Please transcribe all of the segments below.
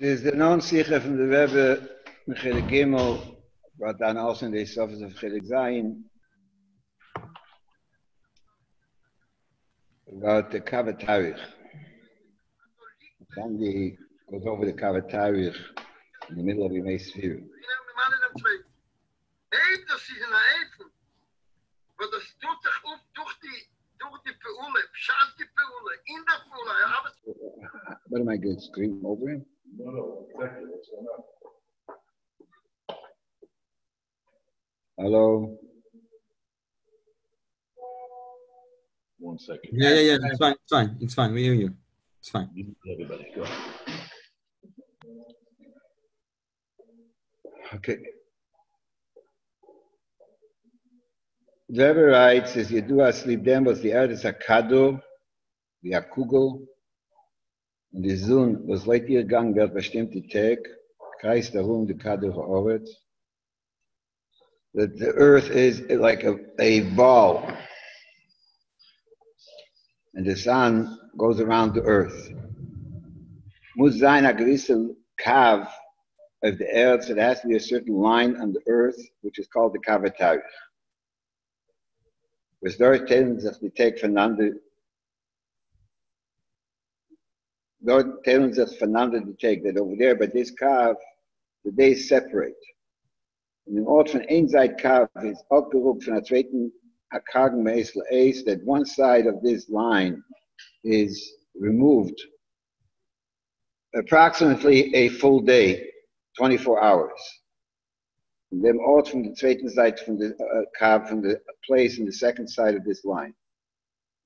There's the non-sicher from the Rebbe, Chelik Gimel, brought down also in the surface of Chelik Zayin, about the Atarich. Sandy goes over the Atarich in the middle of Bimmei Sphere. What am I going to scream over him? No, exactly. What's going on? Hello? 1 second. Yeah. It's fine. We hear you. It's fine. Everybody, go. Okay. The Rebbe writes, as you do asleep them was the earth is a kado, the akugel, und die Sonne, was weit ihr gegangen wird, bestimmte Tag, kreist darum die kado ha'oret. That the earth is like a ball, and the sun goes around the earth. Muss sein a gewisse kav of the earth, so there has to be a certain line on the earth, which is called the kav atarich. Was dort teilen sich die Tag voneinander, dort teilen sich voneinander die Tag, that over there, but this kav, the days separate. Und im Ort von ein Seite kav ist abgerückt von der zweiten Akagen Meisel Eis, that one side of this line is removed approximately a full day, 24 hours. And then Ort from the zweiten Seite from the kav, from the place in the second side of this line.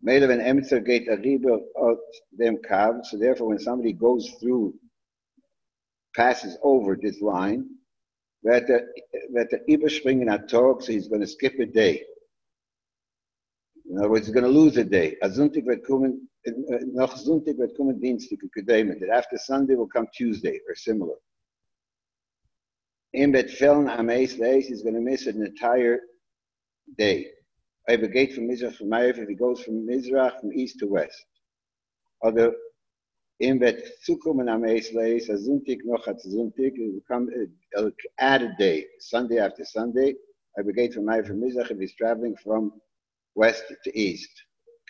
Mele when Emetzer geht a riber out dem kav, so therefore when somebody goes through, passes over this line, that the überspringen a Tag, so he's going to skip a day. In other words, he's going to lose a day. A Sonntag wird kommen, noch Sonntag wird kommen Dienstag und Gedemet. That after Sunday will come Tuesday, or similar. In that fällen am Eis Leis, he's going to miss an entire day. If geht from Mizrach from Ma'ariv, if he goes from Mizrach, from east to west. Oder in that zukommen am Eis Leis, a Sonntag noch at Sonntag, it will come add a day, Sunday after Sunday. If geht from Ma'ariv from Mizrach, if he's traveling from west to east,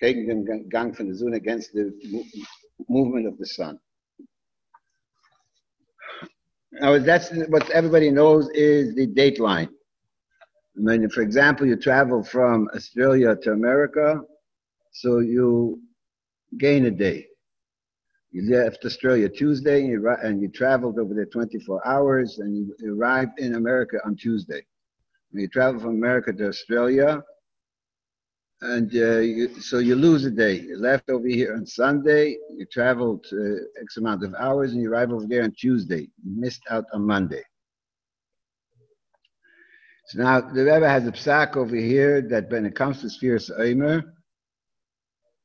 gegen den Gang von der Sonne, against the movement of the sun. Now, that's what everybody knows is the date line. I mean, for example, you travel from Australia to America, so you gain a day. You left Australia Tuesday, and you traveled over there 24 hours, and you arrived in America on Tuesday. When you travel from America to Australia, and so you lose a day. You left over here on Sunday, you traveled X amount of hours, and you arrive over there on Tuesday. You missed out on Monday. So now the Rebbe has a psak over here that when it comes to Sfiras Omer,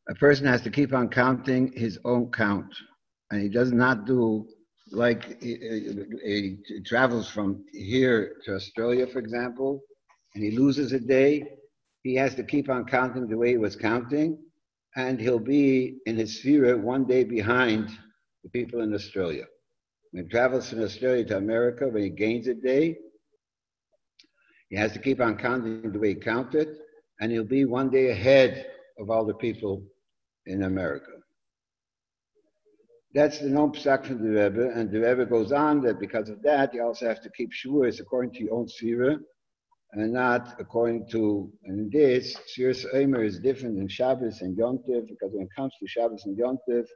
a person has to keep on counting his own count. And he does not do like he travels from here to Australia, for example, and he loses a day. He has to keep on counting the way he was counting, and he'll be in his sphere 1 day behind the people in Australia. When he travels from Australia to America, when he gains a day, he has to keep on counting the way he counted, and he'll be 1 day ahead of all the people in America. That's the non psak from the Rebbe, and the Rebbe goes on that because of that, you also have to keep shuras according to your own sphere, and not according to, and this, Sfiras Omer is different than Shabbos and Yom Tov, because when it comes to Shabbos and Yom Tov,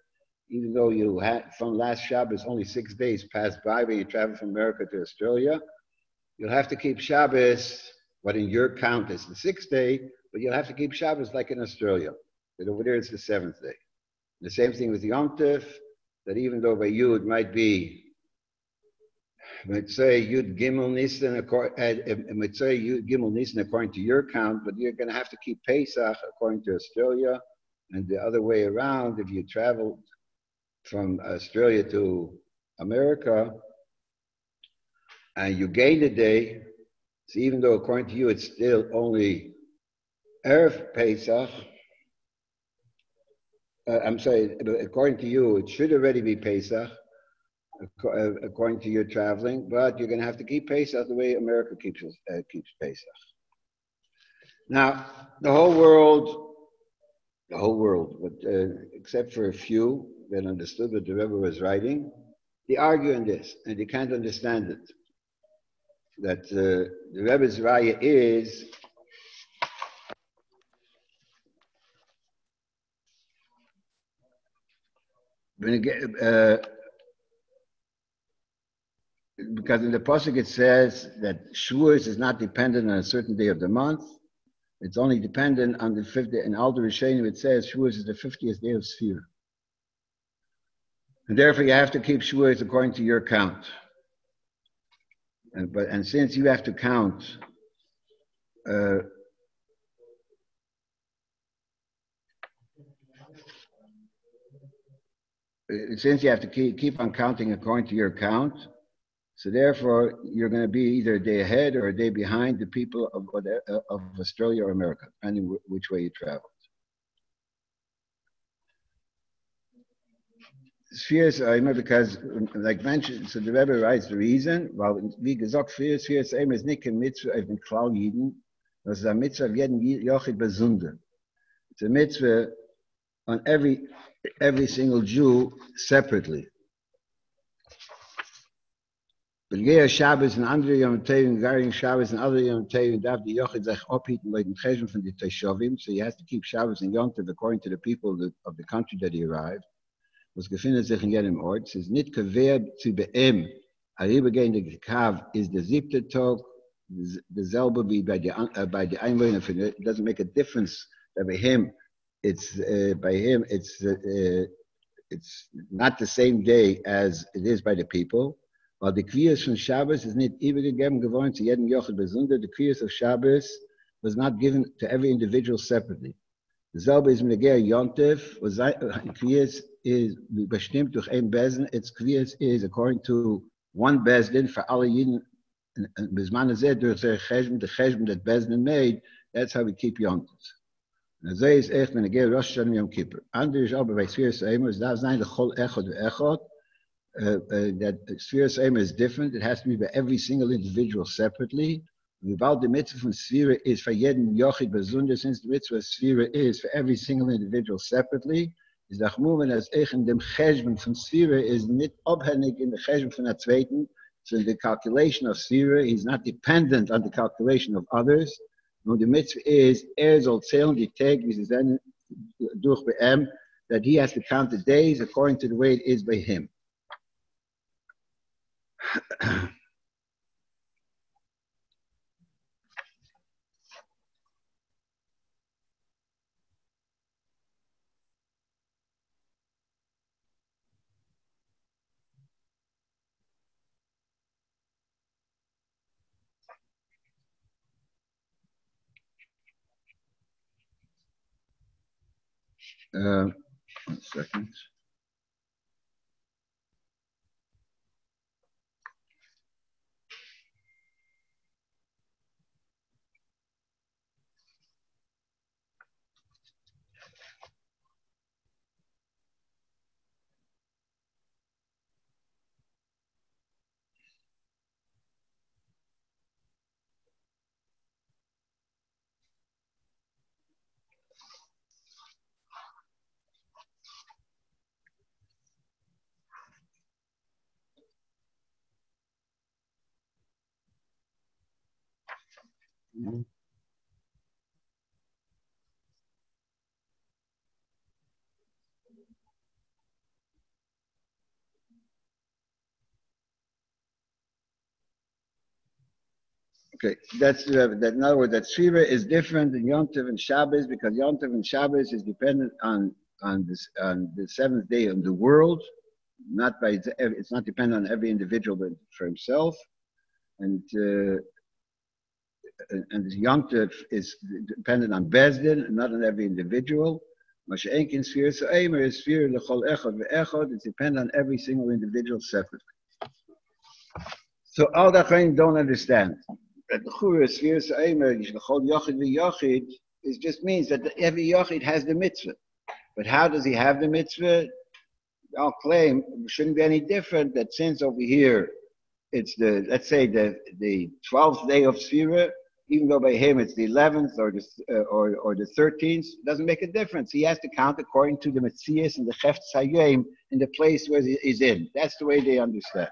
even though you had, from last Shabbos, only 6 days passed by when you travel from America to Australia, you'll have to keep Shabbos, what in your count is the 6th day, but you'll have to keep Shabbos like in Australia, that over there it's the 7th day. The same thing with Yom Tov, that even though by you it might be, let's say Yud Gimel Nisan, according to your count, but you're going to have to keep Pesach according to Australia, and the other way around. If you travel from Australia to America and you gain a day, so even though according to you it's still only Erev Pesach, according to you it should already be Pesach, according to your traveling, but you're going to have to keep Pesach the way America keeps Pesach. Now, the whole world, but except for a few that understood what the Rebbe was writing, they argue on this, and they can't understand it. That the Rebbe's raya is because in the pasuk it says that Shavuos is not dependent on a certain day of the month. It's only dependent on the 50th. In all the Rishonim it says Shavuos is the 50th day of Sfira. And therefore you have to keep Shavuos according to your count. And since you have to count since you have to keep on counting according to your count, so therefore you're going to be either a day ahead or a day behind the people of Australia or America, depending which way you travel. Spheres Eimer, because like mentioned, so the Rebbe writes the reason, weil wie gesagt, Spheres Eimer ist nicht kein Mitzvah auf den Klau Jiden, das ist ein Mitzvah auf jeden Jochid Besonder. It's a mitzvah on every single Jew separately. But Geir Shabbos and andere Yom Tov, Garing Shabbos and other Yom Tov, darf die Jochid sich abhieten bei den Cheshen von den Teshovim, so he has to keep Shabbos and Yom Tov according to the people of the country that he arrived. Was befindet sich in jedem Ort. Es ist nicht gewährt zu beim, herübergehende Kav ist der 7. Tag, derselbe wie bei der Einwohner. It doesn't make a difference that by him, it's not the same day as it is by the people. Weil die Kviyas von Shabbos ist nicht übergegeben geworden zu jedem Jochid besonder. The Kviyas of Shabbos was not given to every individual separately. Derselbe ist mit der Yontif, was Kviyas is bestimmt durch ein Bezdin. Its Kviyas is according to one Bezdin for alle Yidden. And Bisman is there durch the Cheshbon that Bezdin made. That's how we keep Yontif. And so is echt mit der Rosh Hashanah Yom Kippur. Anders aber bei Sfiras Eimer, es darf sein, the Chol Echad Echad, that Sfiras Eimer is different. It has to be by every single individual separately. Without the mitzvah from Sfira is for jeden Yochid Bezunder, since the mitzvah of Sfira is for every single individual separately, is the Chmuven as in dem Cheshbon from Sfira is not abhängig in the Cheshbon from the Zweiten. So the calculation of Sfira is not dependent on the calculation of others. No, the mitzvah is soll zählen die Tag, wie sie sind durch bei that he has to count the days according to the way it is by him. One second. Okay, that's that. In other words, that Sfira is different than Yom Tov and Shabbos because Yom Tov and Shabbos is dependent on the seventh day of the world, not by it's not dependent on every individual but for himself, and Yom Tov is dependent on Bezdin and not on every individual. Masha'enkin Sfira Sa'emer is Sfira L'chol Echad Ve'echad. It's dependent on every single individual separately. So all the Chayim don't understand that the Chura Sfira Sa'emer L'chol Yochid Ve'Yochid just means that every Yochid has the mitzvah. But how does he have the mitzvah? They all claim it shouldn't be any different, that since over here it's the, let's say the 12th day of Sfira, even though by him it's the 11th or the 13th, it doesn't make a difference. He has to count according to the Metzias and the Chefetz Hayom in the place where he's in. That's the way they understand.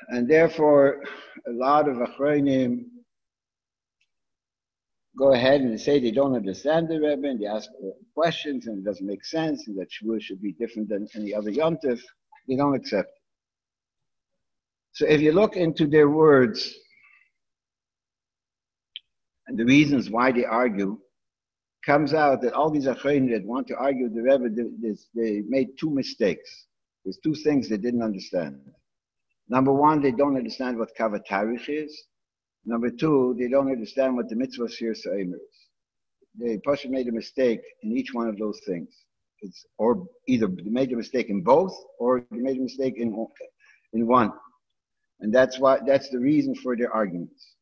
And therefore, a lot of Achronim go ahead and say they don't understand the Rebbe, and they ask questions, and it doesn't make sense, and that Shavuot should be different than any other Yom Tov. They don't accept it. So if you look into their words and the reasons why they argue, comes out that all these Achronim that want to argue with the Rebbe, they made two mistakes. There's two things they didn't understand. Number one, they don't understand what Kav HaTarikh is. Number two, they don't understand what the mitzvah Sfira Sa'omer is. They possibly made a mistake in each one of those things. It's or either they made a mistake in both, or they made a mistake in one. And that's the reason for their arguments.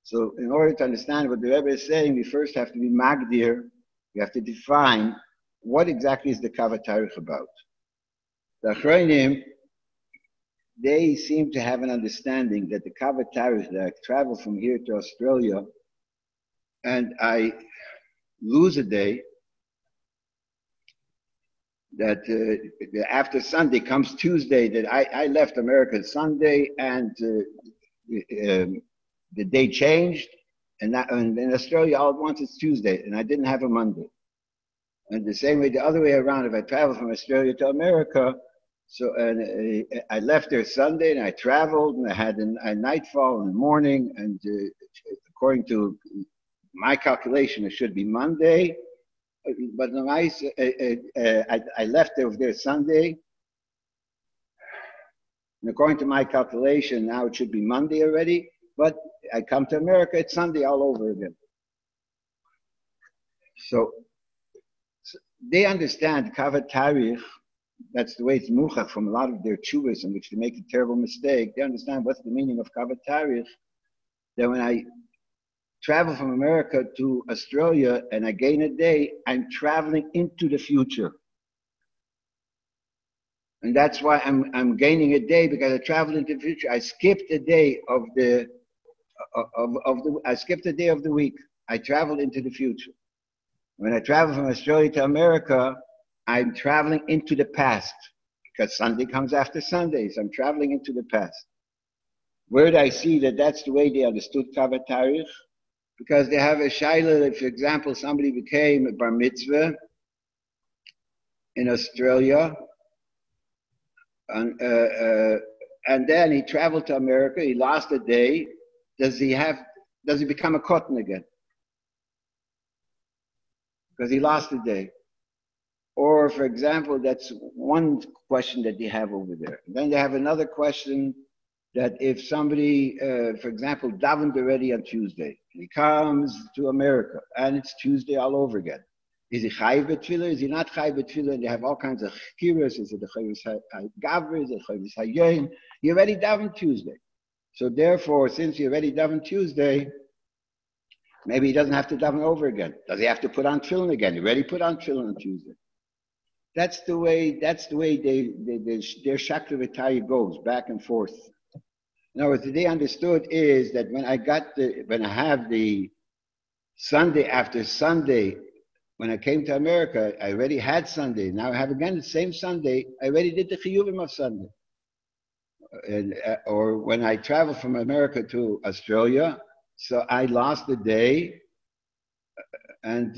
So in order to understand what the Rebbe is saying, we first have to be magdir. We have to define what exactly is the Kav HaTarikh about. The Achronim, they seem to have an understanding that the Kav HaTarikh, that I travel from here to Australia and I lose a day, that after Sunday comes Tuesday, that I left America Sunday and the day changed, and in Australia all at once it's Tuesday, and I didn't have a Monday. And the same way, the other way around, if I travel from Australia to America, so I left there Sunday and I traveled and I had a nightfall in the morning, and according to my calculation it should be Monday, but I left over there Sunday, and according to my calculation now it should be Monday already, but I come to America, it's Sunday all over again. So they understand Kav HaTarikh. That's the way it's muchach from a lot of their tshuvas in which they make a terrible mistake. They understand what's the meaning of Kav HaTarikh. That when I travel from America to Australia and I gain a day, I'm traveling into the future. And that's why I'm gaining a day, because I traveled into the future. I skipped a day of the week. I traveled into the future. When I travel from Australia to America, I'm traveling into the past, because Sunday comes after Sunday, so I'm traveling into the past. Where did I see that that's the way they understood Kav HaTarikh? Because they have a shaila that, for example, somebody became a bar mitzvah in Australia, and then he traveled to America, he lost a day. Does he become a cotton again? Because he lost a day. Or, for example, that's one question that they have over there. Then they have another question that if somebody, for example, davened already on Tuesday, he comes to America and it's Tuesday all over again. Is he chayiv b'tefillah? Is he not chayiv b'tefillah? And they have all kinds of chikiras. Is it the chayiv gavri? Is it chayiv hayom? You already davened Tuesday. So therefore, since you already davened Tuesday, maybe he doesn't have to daven over again. Does he have to put on tefillin again? He already put on tefillin on Tuesday. That's the way their shakla v'taya goes back and forth. In other words, what they understood is that when I have the Sunday after Sunday, when I came to America, I already had Sunday. Now I have again the same Sunday. I already did the chiyuvim of Sunday. Or when I traveled from America to Australia, so I lost a day, and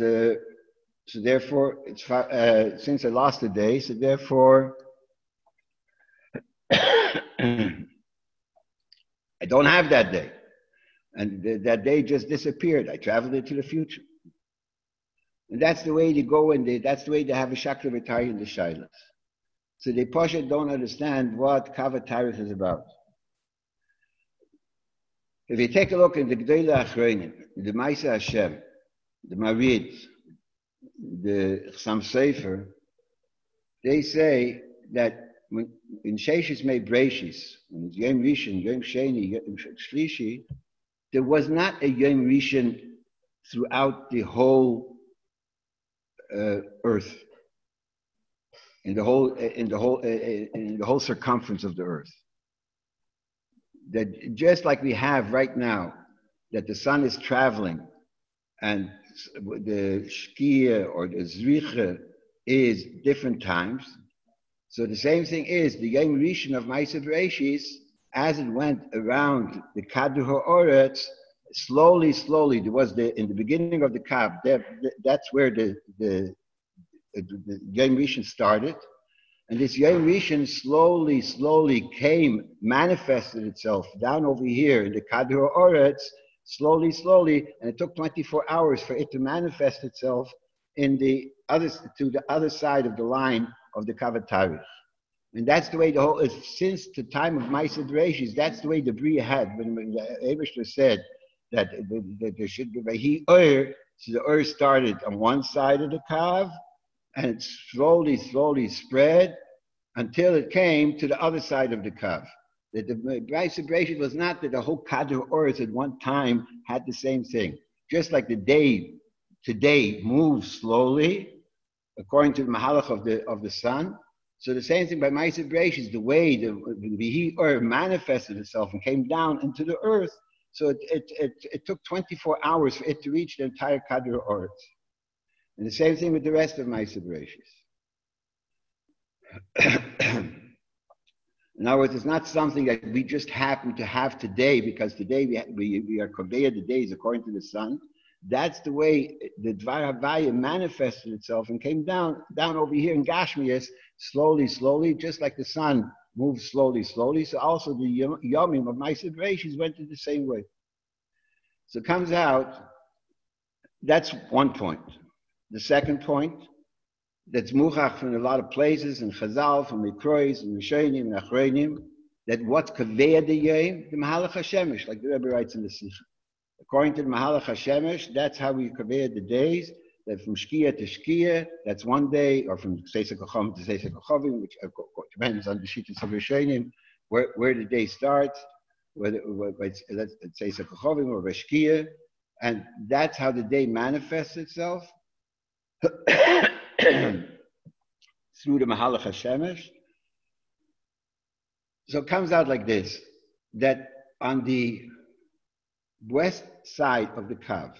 so therefore, since I lost a day, so therefore, I don't have that day. And that day just disappeared. I traveled into the future. And that's the way they go, and that's the way they have a shakla v'taya in the shailas. So they pasha don't understand what Kav HaTarikh is about. If you take a look in the Gdolei Achronim, the Ma'aseh Hashem, the Marid, the Chassam Sofer, they say that when in Sheishis Mei Breishis, when it's Yom Rishon, Yom Sheni, Yom Shlishi, there was not a Yom Rishon throughout the whole earth. in the whole circumference of the earth. That just like we have right now, that the sun is traveling, and the shkia or the zricha is different times. So the same thing is the Yom Rishon of Ma'aseh Bereishis, as it went around the Kadu HaOretz, slowly, there was in the beginning of the Kav, that's where the Yom Rishon started. And this Yom Rishon slowly manifested itself down over here in the Kadu HaOretz, slowly, and it took 24 hours for it to manifest itself to the other side of the line of the Kav HaTarich. And that's the way since the time of Ma'aseh Bereishis, that's the way the Bria had. When the Eibishter said that there should be Vahi Ur, so the Ur started on one side of the Kav, and it slowly spread until it came to the other side of the Kav. That the Ma'aseh Bereishis was not that the whole Kadu Earth at one time had the same thing. Just like the day today moves slowly, according to the Mahalach of the sun. So the same thing by Ma'aseh Bereishis, the way the Vihi Ur manifested itself and came down into the earth. So it took 24 hours for it to reach the entire Kadu Earth. And the same thing with the rest of Ma'aseh Bereishis. In other words, it's not something that we just happen to have today because today we are conveyed the days according to the sun. That's the way the Dvar Havaya manifested itself and came down over here in Gashmias, slowly, just like the sun moves slowly. So also the Yomim of Ma'aseh Bereishis went in the same way. So it comes out, that's one point. The second point, that's muchach from a lot of places, in Chazal, from Mikrois, and Rishonim, and Achronim, that what's kaveh the yom, the Mahalach HaShemesh, like the Rebbe writes in the Sikha. According to the Mahalach HaShemesh, that's how we kaveh the days, that from Shkia to Shkia, that's one day, or from Seisek Chacham to Seisek Chachavim, which depends on the Shittas of Rishonim, where the day starts, whether it's Seisek Chachavim or Shkia, and that's how the day manifests itself. Through the Mahalach HaShemesh. So it comes out like this, that on the west side of the Kav,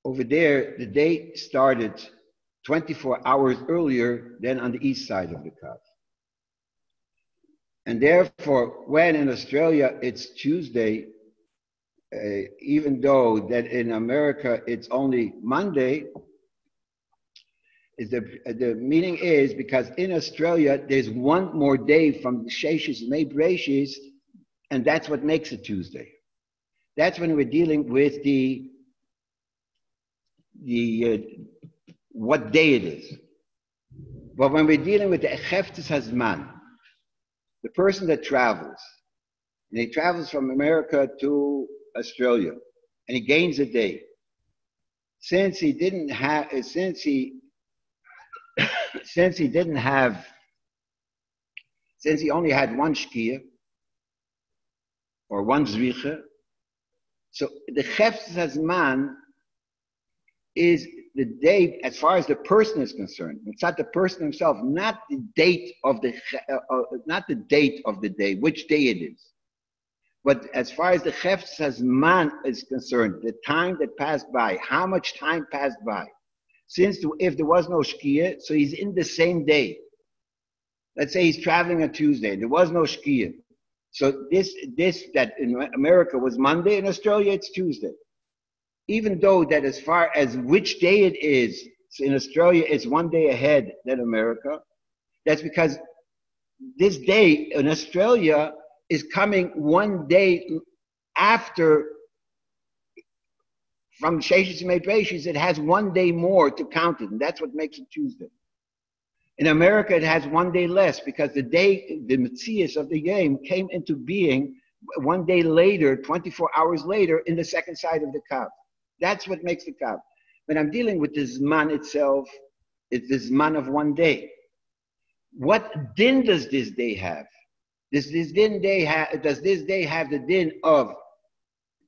over there, the day started 24 hours earlier than on the east side of the Kav. And therefore, when in Australia it's Tuesday, even though that in America it's only Monday, the meaning is because in Australia there's one more day from the Sheshis and Bereishis, and that's what makes it Tuesday. That's when we're dealing with the what day it is. But when we're dealing with the Echeftes Hazman, the person that travels, and he travels from America to Australia, and he gains a day. Since he only had one shkia or one zricha, so the Cheftes Hazman is the day as far as the person is concerned. It's not the person himself, not the date of the day, which day it is. But as far as the Cheftes Hazman is concerned, the time that passed by, how much time passed by. If there was no Shkia, so he's in the same day. Let's say he's traveling on Tuesday, there was no Shkia. So this that in America was Monday, in Australia it's Tuesday. Even though that as far as which day it is, so in Australia it's one day ahead than America, that's because this day in Australia is coming one day after. From Sheshis and Bereishis, it has one day more to count it, and that's what makes it Tuesday. In America, it has one day less because the Metzias of the game came into being one day later, 24 hours later, in the second side of the Kav. That's what makes the Kav. When I'm dealing with the Zman itself, it's the Zman of one day. What din does this day have? Does this day have the din of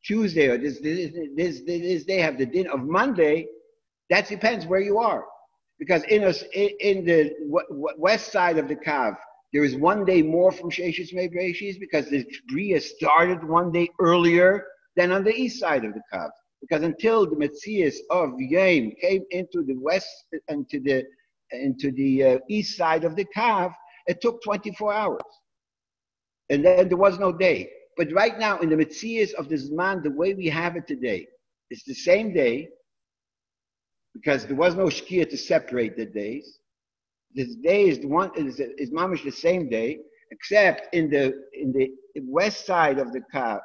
Tuesday, or this day have the din of Monday? That depends where you are. Because in the west side of the Kav, there is 1 day more from Sheshis Mei Bereshis because the Bria started 1 day earlier than on the east side of the Kav. Because until the Metzias of Yom came into the west, into the east side of the Kav, it took 24 hours. And then there was no day. But right now, in the Metzias of the Zman, the way we have it today, it's the same day, because there was no Shkia to separate the days. This day is mamish the same day, except in the west side of the Kav.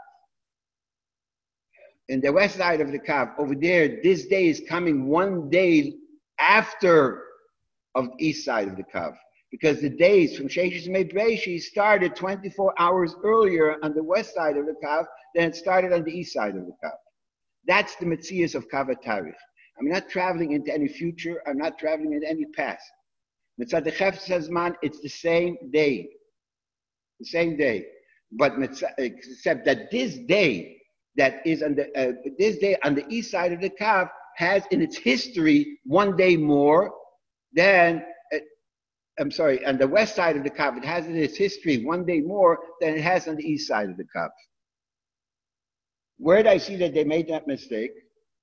In the west side of the Kav, over there, this day is coming 1 day after of the east side of the Kav. Because the days from Sheshis Mei Bereshis started 24 hours earlier on the west side of the Kav than it started on the east side of the Kav. That's the Metzias of Kav HaTaarich. I'm not traveling into any future. I'm not traveling into any past. Mitzad the Chefetz Hazman, it's the same day. The same day. But except that this day that is on the east side of the Kav has in its history 1 day more than, on the west side of the Kav, it has in its history 1 day more than it has on the east side of the Kav. Where did I see that they made that mistake?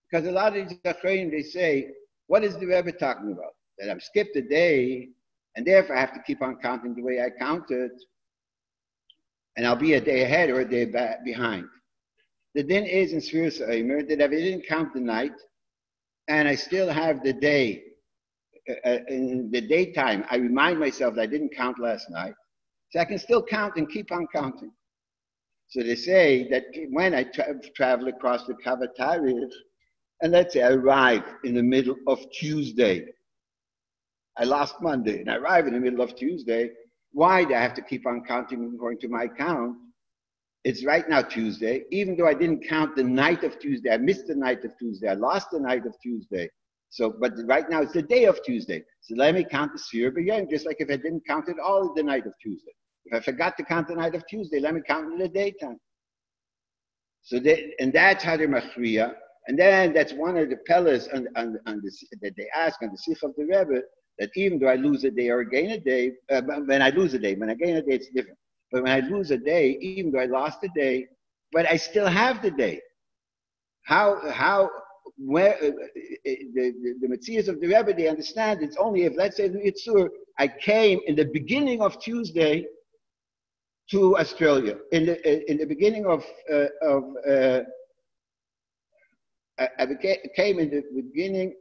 Because a lot of these Achronim, they say, what is the Rebbe talking about? That I've skipped a day, and therefore I have to keep on counting the way I counted, and I'll be a day ahead or a day behind. The din is in Sfiras Omer that if I didn't count the night, and I still have the day, in the daytime, I remind myself that I didn't count last night, so I can still count and keep on counting. So they say that when I travel across the Kav HaTaarich, and let's say I arrive in the middle of Tuesday, I lost Monday, and I arrive in the middle of Tuesday, why do I have to keep on counting according to my count? It's right now Tuesday, even though I didn't count the night of Tuesday, I missed the night of Tuesday, I lost the night of Tuesday. So, but right now it's the day of Tuesday. So let me count the Sfira B'Yom, just like if I didn't count it all the night of Tuesday. If I forgot to count the night of Tuesday, let me count it in the daytime. So and that's how they're machriya. And then that's one of the pellets that they ask on the Sikh of the Rebbe, that even though I lose a day or gain a day, when I lose a day, when I gain a day, it's different. But when I lose a day, even though I lost a day, but I still have the day. Where the Metzias of the Rebbe, they understand it's only if, let's say, the Yitzur, I came in the beginning of Tuesday to Australia. In the beginning I came in the beginning.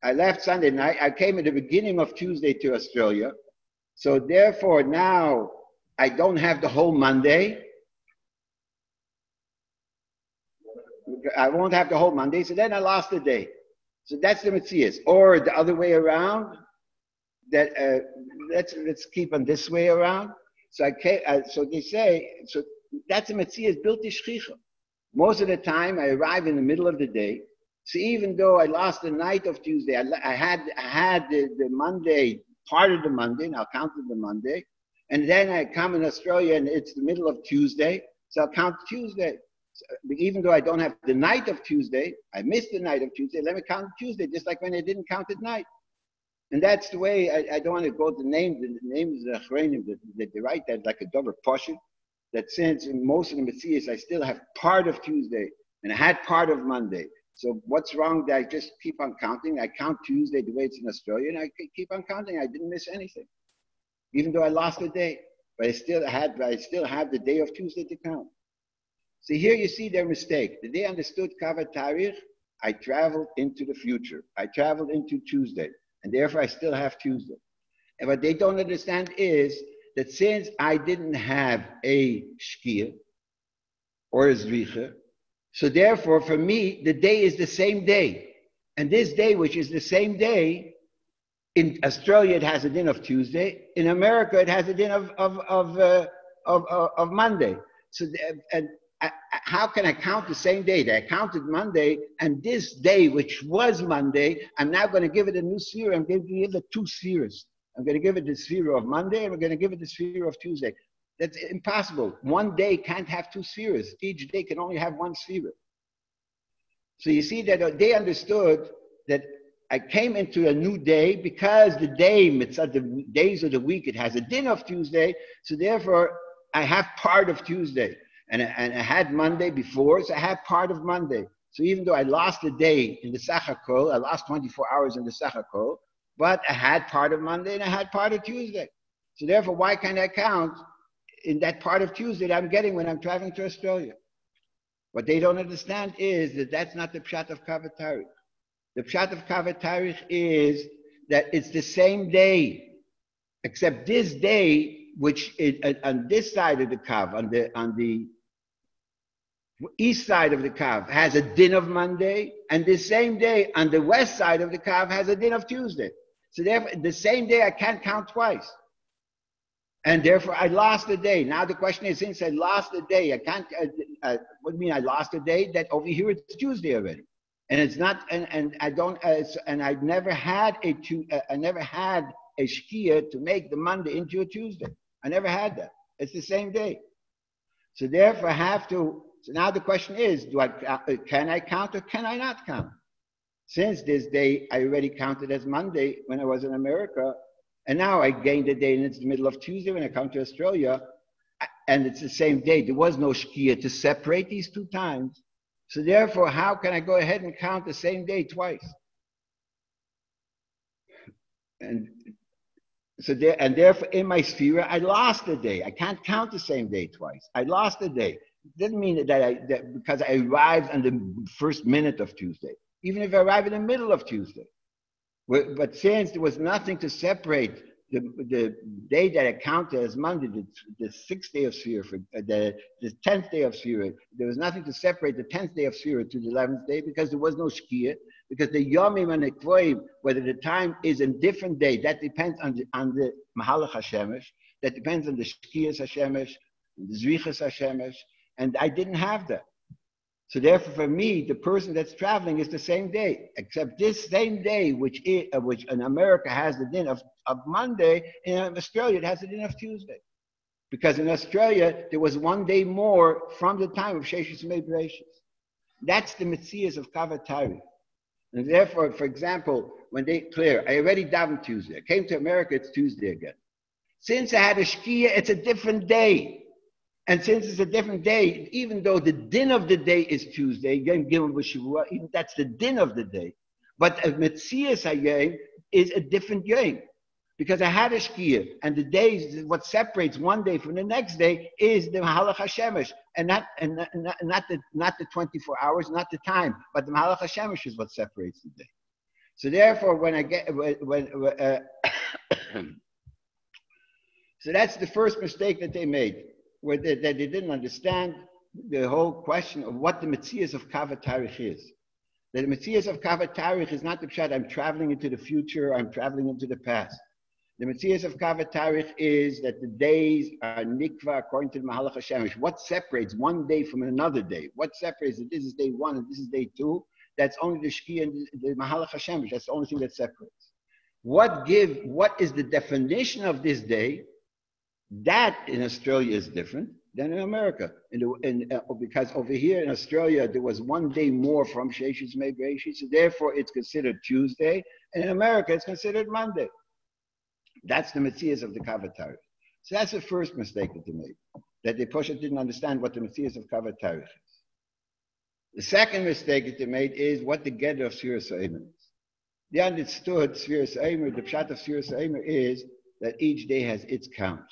I left Sunday night. I came in the beginning of Tuesday to Australia. So therefore now I don't have the whole Monday. I won't have the whole Monday. So then I lost a day. So that's the Metzias. Or the other way around. That let's keep on this way around. So so they say, so that's a Metzias built to Shchicha. Most of the time I arrive in the middle of the day. So even though I lost the night of Tuesday, I had the Monday, part of the Monday, and I'll count the Monday. And then I come in Australia and it's the middle of Tuesday, so I'll count Tuesday. So even though I don't have the night of Tuesday, I missed the night of Tuesday, let me count Tuesday, just like when I didn't count at night. And that's the way, I don't want to go to the names of the Achronim that they write that like a double portion, that since in most of the Metzias I still have part of Tuesday and I had part of Monday. So what's wrong that I just keep on counting? I count Tuesday the way it's in Australia, and I keep on counting. I didn't miss anything, even though I lost a day. But I still have the day of Tuesday to count. So here you see their mistake. The day I understood Kav HaTaarich, I traveled into the future. I traveled into Tuesday, and therefore I still have Tuesday. And what they don't understand is that since I didn't have a Shkia or a Zricha, so therefore, for me, the day is the same day. And this day, which is the same day, in Australia, it has a din of Tuesday. In America, it has a din of Monday. So how can I count the same day? I counted Monday, and this day, which was Monday, I'm now going to give it a new sphere. I'm going to give it 2 spheres. I'm going to give it the sphere of Monday, and we're going to give it the sphere of Tuesday. That's impossible. One day can't have 2 spheres. Each day can only have 1 sphere. So you see that they understood that I came into a new day because the day, the days of the week, it has a din of Tuesday. So therefore, I have part of Tuesday. And I had Monday before, so I have part of Monday. So even though I lost a day in the Sachakol, I lost 24 hours in the Sachakol, but I had part of Monday and I had part of Tuesday. So therefore, why can't I count in that part of Tuesday that I'm getting when I'm traveling to Australia? What they don't understand is that that's not the pshat of Kavatari. The pshat of Kavatari is that it's the same day, except this day, which is on this side of the Kav, on the east side of the Kav, has a din of Monday, and the same day on the west side of the Kav has a din of Tuesday. So therefore, the same day I can't count twice. And therefore, I lost a day. Now the question is, since I lost a day, I can't, what do you mean I lost a day? That over here it's Tuesday already. And it's not, and I don't, and I never had a shkia to make the Monday into a Tuesday. I never had that. It's the same day. So therefore, I have to, so now the question is, can I count or can I not count? Since this day, I already counted as Monday when I was in America, and now I gained a day and it's the middle of Tuesday when I come to Australia, and it's the same day. There was no shkia to separate these two times. So therefore, how can I go ahead and count the same day twice? And so therefore, in my sphere, I lost a day. I can't count the same day twice. I lost a day. It doesn't mean that because I arrived on the first minute of Tuesday, even if I arrive in the middle of Tuesday. But since there was nothing to separate the day that I counted as Monday, the 6th day of Sphira, the 10th day of Sphira, there was nothing to separate the 10th day of Sphira to the 11th day because there was no Shkia, because the Yomim and the Kvoim, whether the time is a different day, that depends on the Mahalach HaShemesh, that depends on the Shkias HaShemesh, the Zrichas HaShemesh, and I didn't have that. So therefore, for me, the person that's traveling is the same day, except this same day, which in America has the din of Monday, in Australia it has the din of Tuesday. Because in Australia, there was one day more from the time of Sheshis Mei Bereshis. That's the Metzias of Kavatari. And therefore, for example, when they clear, I already davened Tuesday. I came to America, it's Tuesday again. Since I had a Shkia, it's a different day. And since it's a different day, even though the din of the day is Tuesday, even that's the din of the day. But a Metzias Hayom is a different yom. Because I had a Shkia, and the days, what separates one day from the next day is the Mahalach HaShemesh, and not the 24 hours, not the time, but the Mahalach HaShemesh is what separates the day. So therefore, so that's the first mistake that they made, where that they didn't understand the whole question of what the Metzias of Kavatari is. The Metzias of Kavatari is not the pshat, I'm traveling into the future, I'm traveling into the past. The Metzias of Kavatari is that the days are nikva according to the Mahalach HaShemesh. What separates one day from another day? What separates that this is day one and this is day two? That's only the Shki and the Mahalach HaShemesh. That's the only thing that separates. What is the definition of this day? That in Australia is different than in America. Because over here in Australia, there was one day more from Sheshis Mei Bereshis, so therefore it's considered Tuesday, and in America it's considered Monday. That's the Metzias of the Kavatari. So that's the first mistake that they made, that they didn't understand what the Metzias of Kavatari is. The second mistake that they made is what the Geder of Sfiras Ha'omer is. They understood Sfiras Ha'omer, the pshat of Sfiras Ha'omer is that each day has its count.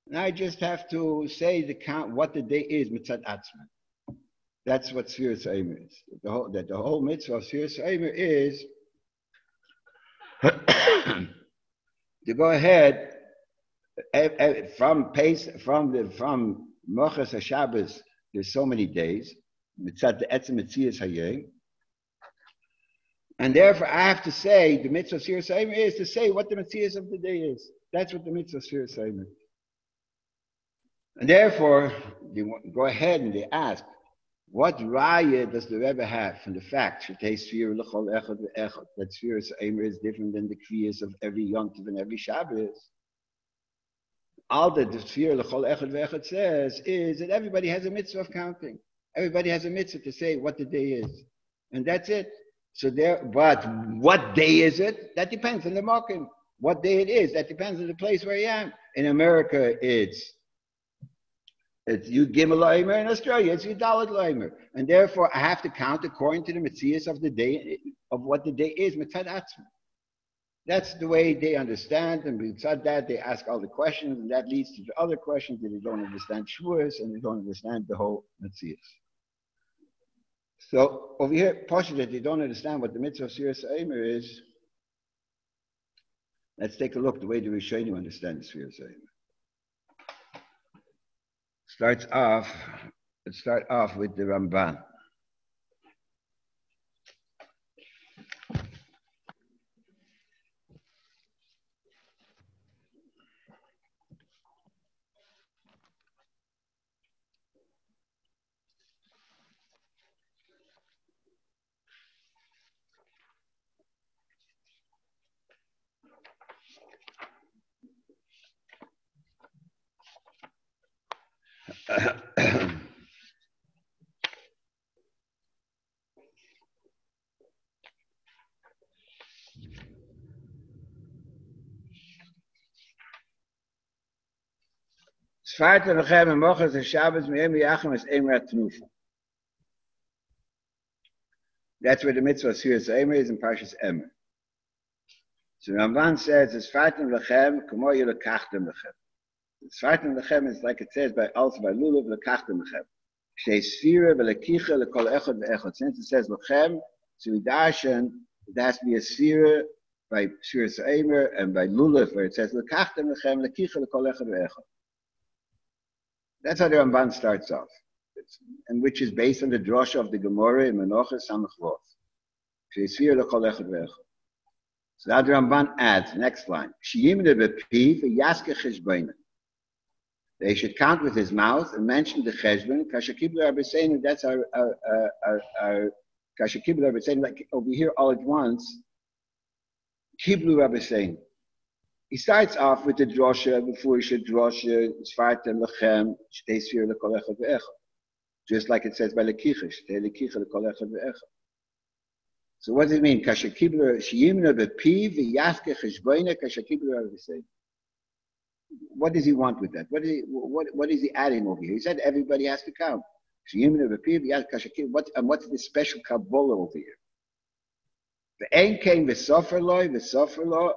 And I just have to say the count, what the day is, mitzad atzman. That's what Sfiras Ha'omer is. The whole mitzvah of Sfiras Ha'omer is to go ahead from Mochas HaShabbos, there's so many days, mitzad the etzem Metzias Hayom, and therefore I have to say the mitzvah of Sfiras Ha'omer is to say what the Metzias of the day is. That's what the mitzvah of Sfiras Ha'omer is. And therefore, they go ahead and they ask, what raya does the Rebbe have from the fact that Sfiras Ha'omer is different than the kriyas of every Yom Tov and every Shabbos? All that the Sfiras Ha'omer says is that everybody has a mitzvah of counting. Everybody has a mitzvah to say what the day is. And that's it. So there, but what day is it? That depends on the market. What day it is, that depends on the place where you am. In America, it's Yud Gimel Omer. In Australia, it's Yud Dalet Omer. And therefore, I have to count according to the Metzias of the day, of what the day is, Mitzad Atzma. That's the way they understand, and besides that, they ask all the questions, and that leads to the other questions that they don't understand Shavuos, and they don't understand the whole Metzias. So over here, Pasha, that they don't understand what the mitzvah of Sfiras Omer is. Let's take a look the way the Rishonim understand the Sfiras Omer. Let's start off with the Ramban. That's where the mitzvah of Sfiras Omer is in Parshas Emer. So Ramban says, "Es fartem lechem kamo yelekachtem lechem." Fartem lechem is like it says also by Lulav lekachtem lechem. Shtei sfira v'lekicha lekol echad ve'echad. Since it says lechem, so we darshan it has to be a sfira by Sfiras Omer and by Lulav where it says lekachtem lechem lekicha lekol echad ve'echad. That's how the Ramban starts off, and which is based on the drosha of the Gemara in Menachos Samach Vav. Shtei sfira lekol echad ve'echad. So now the Ramban adds, next line, they should count with his mouth and mention the cheshbon. Kashakiblu Rabbeinu, that's our Kashakiblu Rabbeinu, like over here all at once. Kiblu Rabbeinu. He starts off with the drosha, before he should drosha, Sfartem Lechem, Shtei Sfira Lekol Echad Ve'echad. Just like it says by Lekicha, Shtei Lekicha Lekol Echad Ve'echad. So what does it mean? Kashakiblu Shiyimna Bepiv Yaske Cheshboina Kashakiblu Rabbeinu. What does he want with that? What is he adding over here? He said everybody has to count. What's the special Kabbalah over here? The Ein came V'Sofer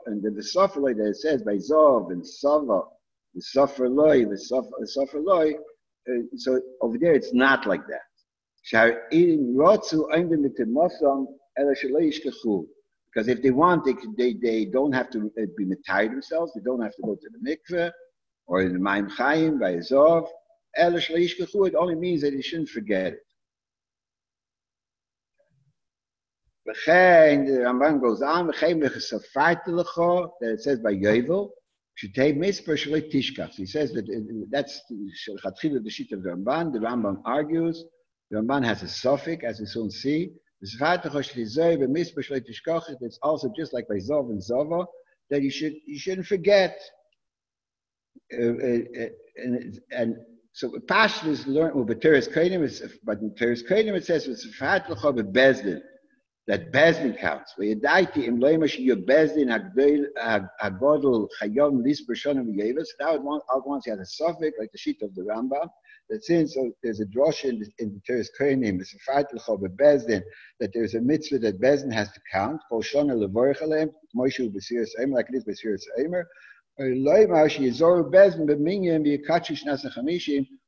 and the V'Sofer that it says by Zov and Sava, V'Sofer Loi. So over there it's not like that. Because if they want, they don't have to be metired themselves. They don't have to go to the mikveh or in the Maim Chaim by Zov. It only means that you shouldn't forget it. The Ramban goes on. That it says by Yovel. He says that that's the sheet of the Ramban. The Ramban argues. The Ramban has a suffix, as we soon see. It's also just like by Zov and Zova that you shouldn't forget. And so Pashtus is learned with Teres Kodim, but in Teres Kodim it says that Bezdin counts. So now once you have a suffix like the sheet of the Rambam. That since there's a drosha in the Teres Kohanim, that there's a mitzvah that Bezdin has to count, like it is by Sfiras Omer,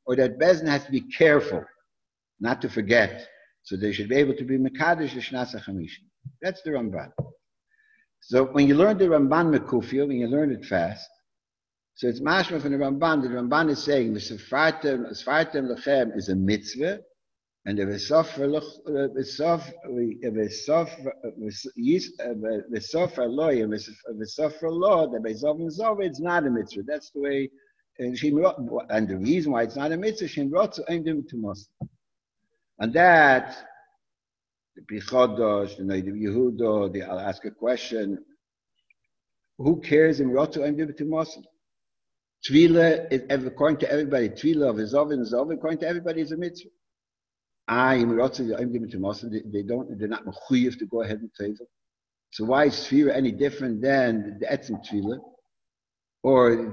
or that Bezdin has to be careful, not to forget. So they should be able to be Mekadesh Shnas HaChamishim. That's the Ramban. So when you learn the Ramban Mekufio, when you learn it fast, so it's mashma from the Ramban. The Ramban is saying the Sfartem Lechem is a mitzvah, and the V'Sofer Loi and V'Sofer Lo, the Beizov and Zov, it's not a mitzvah. That's the way. And the reason why it's not a mitzvah, Shem Rotzu Eindim Tumas. And that the Pichodosh, the Noidim Yehudo, I'll ask a question. Who cares in Rotzu Eindim Tumas? Tvila, according to everybody, Tvila of Zov and Zov, according to everybody, is a mitzvah. They're not mechuyev to go ahead and tevel. So why is Sphira any different than the etzim tefillah? Or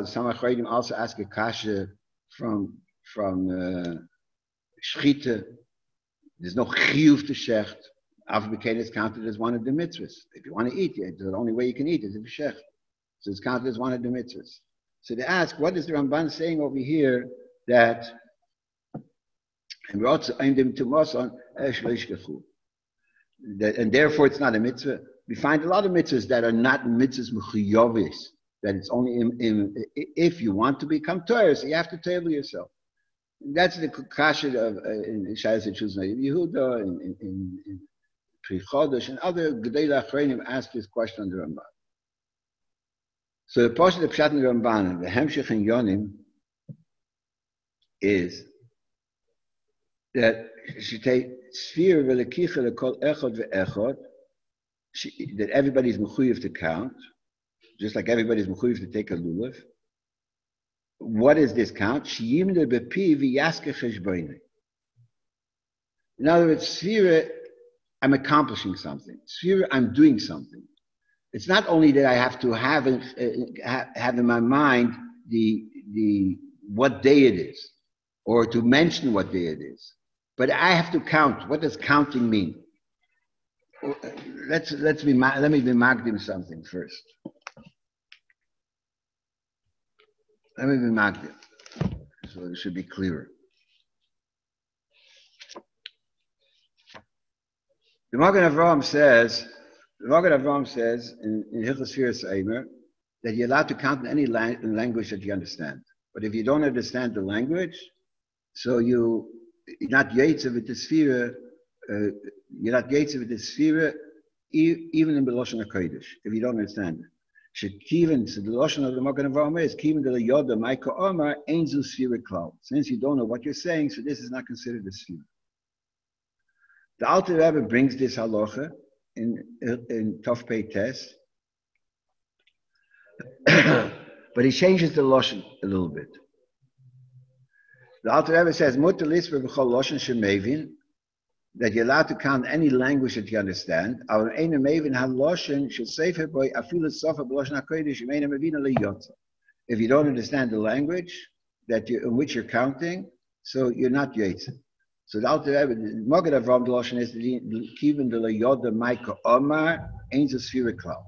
some achreidim also ask a kasha from shchita. There's no chiyuv to shecht. Avbekain is counted as one of the mitzvahs. If you want to eat, the only way you can eat is if you shecht. So it's counted as one of the mitzvahs. So they ask, what is the Ramban saying over here that and therefore it's not a mitzvah? We find a lot of mitzvahs that are not mitzvahs mechuyovis, that it's only if you want to become Torah, so you have to table yourself. That's the kasha of in Shayas Chuz Yehuda, in Pri Chodesh, and other Gedei Achreinim ask this question on the Ramban. So the portion of the Pshat in the Ramban and the Hemshech in Yonim is that she take sphere v'lekicha lekol echod ve'echod, that everybody's mechuyev to count, just like everybody's mechuyev to take a lulav. What is this count? Sheyimne bepi v'yaske cheshboinei. In other words, sphere, I'm accomplishing something. Sphere, I'm doing something. It's not only that I have to have in my mind the what day it is, or to mention what day it is, but I have to count. What does counting mean? Let me be magdim something first. Let me be magdim, so it should be clearer. The Magen Avraham says in Hilchos Firas Eimer that you're allowed to count in any language that you understand. But if you don't understand the language, so you're not yetzer with the sphere. You're not yetzer with the sphere, even in the Lashon HaKodesh, if you don't understand it. Shekiven, so the Lashon of the Magen Avraham is kiven de yoda ma'ika omar ein zu sphere klal. Since you don't know what you're saying, so this is not considered a sphere. The Alter Rebbe brings this halacha in Tov Pei Tes, but he changes the Lashon a little bit. The Alter Rebbe says, "Mutar lisper b'chol Lashon shemevin," that you're allowed to count any language that you understand. If you don't understand the language in which you're counting, so you're not yetzer. So the Alter Rebbe, the Magen Avraham, the Lashon is kiven de yoda ma'ika omar ein zu sphere klal.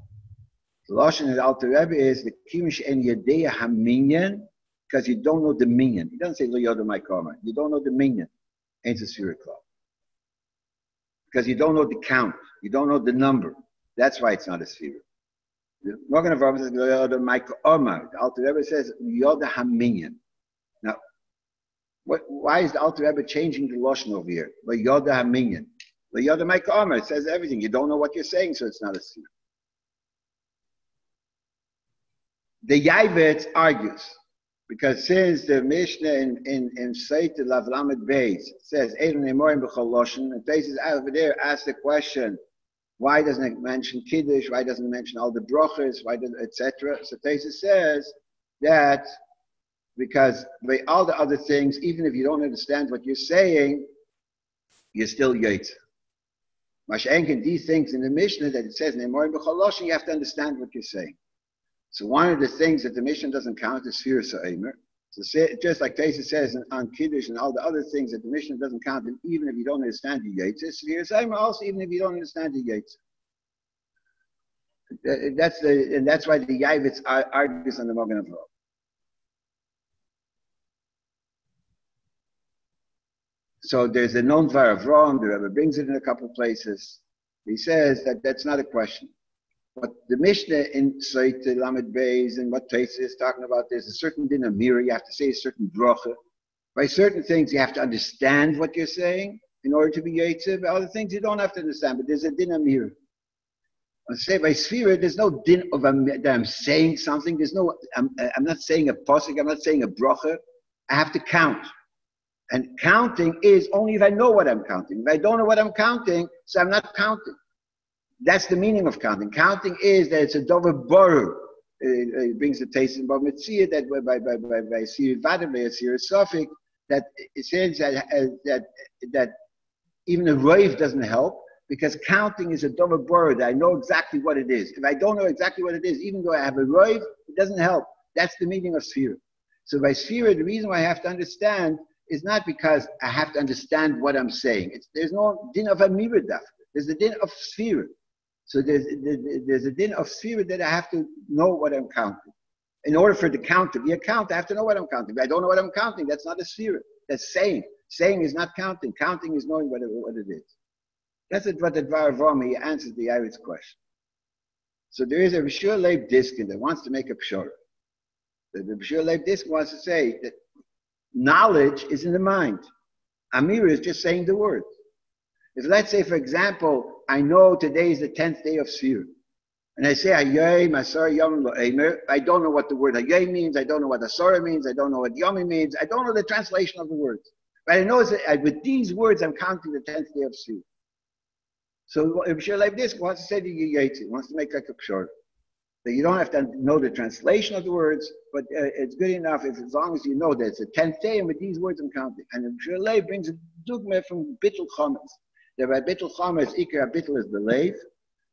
The Lashon of the Alter Rebbe is the kiven she'en yedei haminyan, because you don't know the minyan. He doesn't say yoda ma'ika omar. You don't know the minyan ein zu sphere klal. Because you don't know the count, you don't know the number. That's why it's not a sphere. The Magen Avraham says yoda ma'ika omar. The Alter Rebbe says yoda haminyan. Now, why is the Alter Rebbe changing the Lashon over here? Yoda haminyan. Yoda ma'ika omar. It says everything. You don't know what you're saying, so it's not a sphere. The Yavitz argues, because since the Mishnah in Seita Lav Lamed Beis says Eidon Emorim B'chol Lashon, and places over there ask the question, why doesn't it mention Kiddush? Why doesn't it mention all the brachas? Why doesn't etc.? So Tesis says that because by all the other things, even if you don't understand what you're saying, you're still yetzer. Masha'enken, these things in the Mishnah that it says Emorim B'chol Lashon, you have to understand what you're saying. So one of the things that the Mishnah doesn't count is Sfiras Eimer. So just like Tesis says on Kiddush and all the other things that the Mishnah doesn't count, and even if you don't understand the Yetzer, Sfiras Eimer also, even if you don't understand the Yetzer. That's why the Yavitz argues on the Magen Avraham. So there's a known Dvar Avraham, the Rebbe brings it in a couple of places. He says that that's not a question. But the Mishnah in Seita Lamed Beis and what Tesis is talking about, there's a certain din amira. You have to say a certain bracha. By certain things, you have to understand what you're saying in order to be yetzer. By other things, you don't have to understand. But there's a din amira. I say by Sphira, there's no din of that I'm saying something. There's no. I'm not saying a pasuk. I'm not saying a bracha. I have to count. And counting is only if I know what I'm counting. If I don't know what I'm counting, so I'm not counting. That's the meaning of counting. Counting is that it's a dover boru. It brings the taste in Bava Metzia that by Siri Vadim, by Siri Sofik, that it says that even a rave doesn't help, because counting is a double word. I know exactly what it is. If I don't know exactly what it is, even though I have a rave, it doesn't help. That's the meaning of Sphira. So by Sphira, the reason why I have to understand is not because I have to understand what I'm saying. There's no din of Amira daf. There's a din of Sphira. So there's a din of Sphira that I have to know what I'm counting. In order for the count to be a count, I have to know what I'm counting. If I don't know what I'm counting, that's not a Sphira. That's saying. Saying is not counting. Counting is knowing what it is. That's what the Dvar Vami answers the Irish question. So there is a Rishur Leib Diskin that wants to make a pshara. The Rishur Leib Diskin wants to say that knowledge is in the mind. Amira is just saying the words. If, let's say, for example, I know today is the 10th day of Sphira, and I say Hayay Masar Yom Lo Eimer, I don't know what the word Hayay means, I don't know what Asara means, I don't know what Yomi means, I don't know the translation of the words. But I know that with these words I'm counting the 10th day of Sphira. So if Rishur Leib Diskin wants to say to you, wants to make like a pshara, that you don't have to know the translation of the words, but it's good enough if, as long as you know that it's the 10th day and with these words I'm counting. And Rishur Leib brings a dogma from Bittul Chometz. That by Bittul Chometz, Ikar Bittul is the Lev,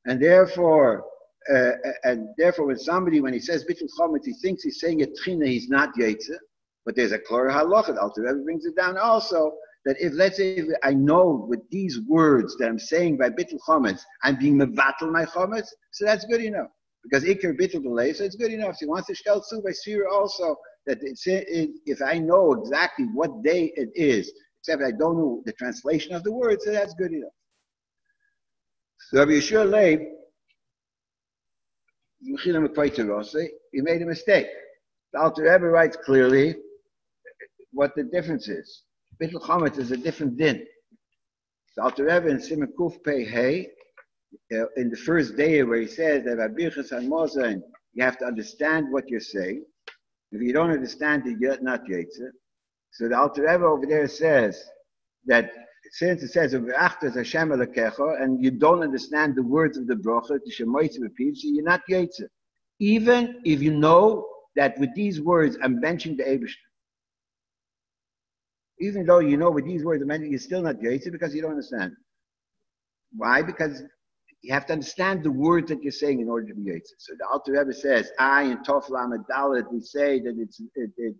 and therefore when somebody, when he says Bittul Chometz, he thinks he's saying a Tchina, he's not Yetze, but there's a Klor Halacha. Alter Rebbe brings it down also, that if, let's say, if I know with these words that I'm saying by Bittul Chometz, I'm being mevatel my Chometz, so that's good enough. Because Iker Bittul B'Lev, so it's good enough. So he wants to shtel tzu by Sphira also, that if I know exactly what day it is, except I don't know the translation of the words, so that's good enough. So Rabbi Yeshua Leib, he made a mistake. The Alter Rebbe writes clearly what the difference is. Bittul Chometz is a different din. The Alter Rebbe in Siman Kuf Pei Hey, in the first day where he says that Abirchas and Mozain, you have to understand what you're saying. If you don't understand it, you're not Yetzer. So the Alter Rebbe over there says that since it says Hashem Elokecha, and you don't understand the words of the bracha, so you're not Yetzer. Even if you know that with these words I'm benching the Eibishter. Even though you know with these words I'm benching, you're still not Yetzer because you don't understand. Why? Because you have to understand the words that you're saying in order to be Yetzer. So the Alter Rebbe says, I in Tov Lamed Dalet, we say that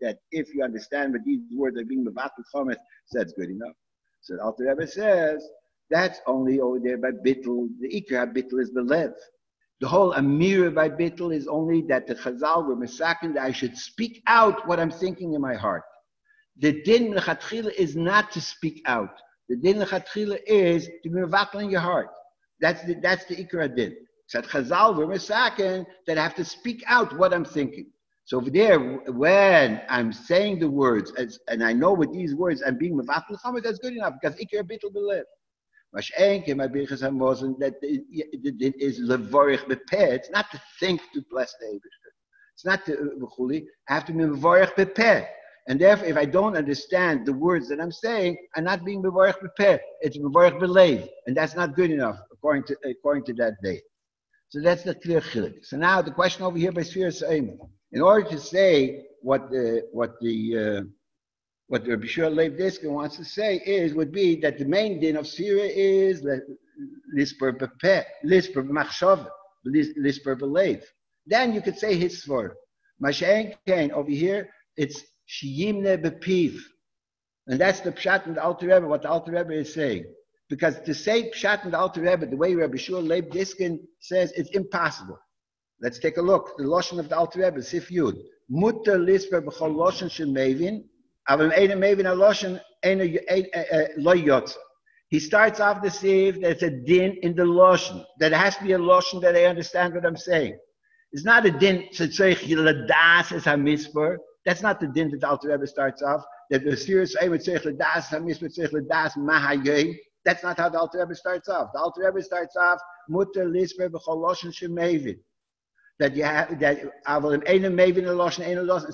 that if you understand what these words are being mevatel chometz, so that's good enough. So the Alter Rebbe says, that's only over there by Bittul. The Ikar Bittul is the Lev. The whole Amira by Bittul is only that the Chazal were mesakin that I should speak out what I'm thinking in my heart. The din lechatchila is not to speak out. The din lechatchila is to be mevatel in your heart. That's the Ikar din. Said Chazal were mesakin that I have to speak out what I'm thinking. So over there, when I'm saying the words, and I know with these words I'm being mevatel chometz, that's good enough because Ikar Bittul believe. That it is levorich bepeh. It's not to think to bless the Eibishter. It's not to v'chuli. I have to be mevorich bepeh. And therefore, if I don't understand the words that I'm saying, I'm not being mevorich bepeh. It's mevorich belev, and that's not good enough according to that day. So that's the clear chilik. So now the question over here by Sphira Sa'im. In order to say what the Rabbi Yeshua Leib Diskin wants to say would be that the main din of Sphira is lisper bepeh, lisper machshav, lisper belev. Then you could say his svor. Mashen kain over here, it's shiyimne bepiv, and that's the pshat in the Alter Rebbe. What the Alter Rebbe is saying, because to say pshat in the Alter Rebbe the way Rabbi Yeshua Leib Diskin says, it's impossible. Let's take a look. The lashon of the Alter Rebbe, Sif Yud, mutter lisper b'chol lashon shel mevin. He starts off the Sif that it's a din in the Lashon. That it has to be a Lashon that I understand what I'm saying. It's not a din that's not the din that the Alter Rebbe starts off. That the serious that's not how the Alter Rebbe starts off. The Alter Rebbe starts off mutter lisper b'chol lashon shemevin. That you have that so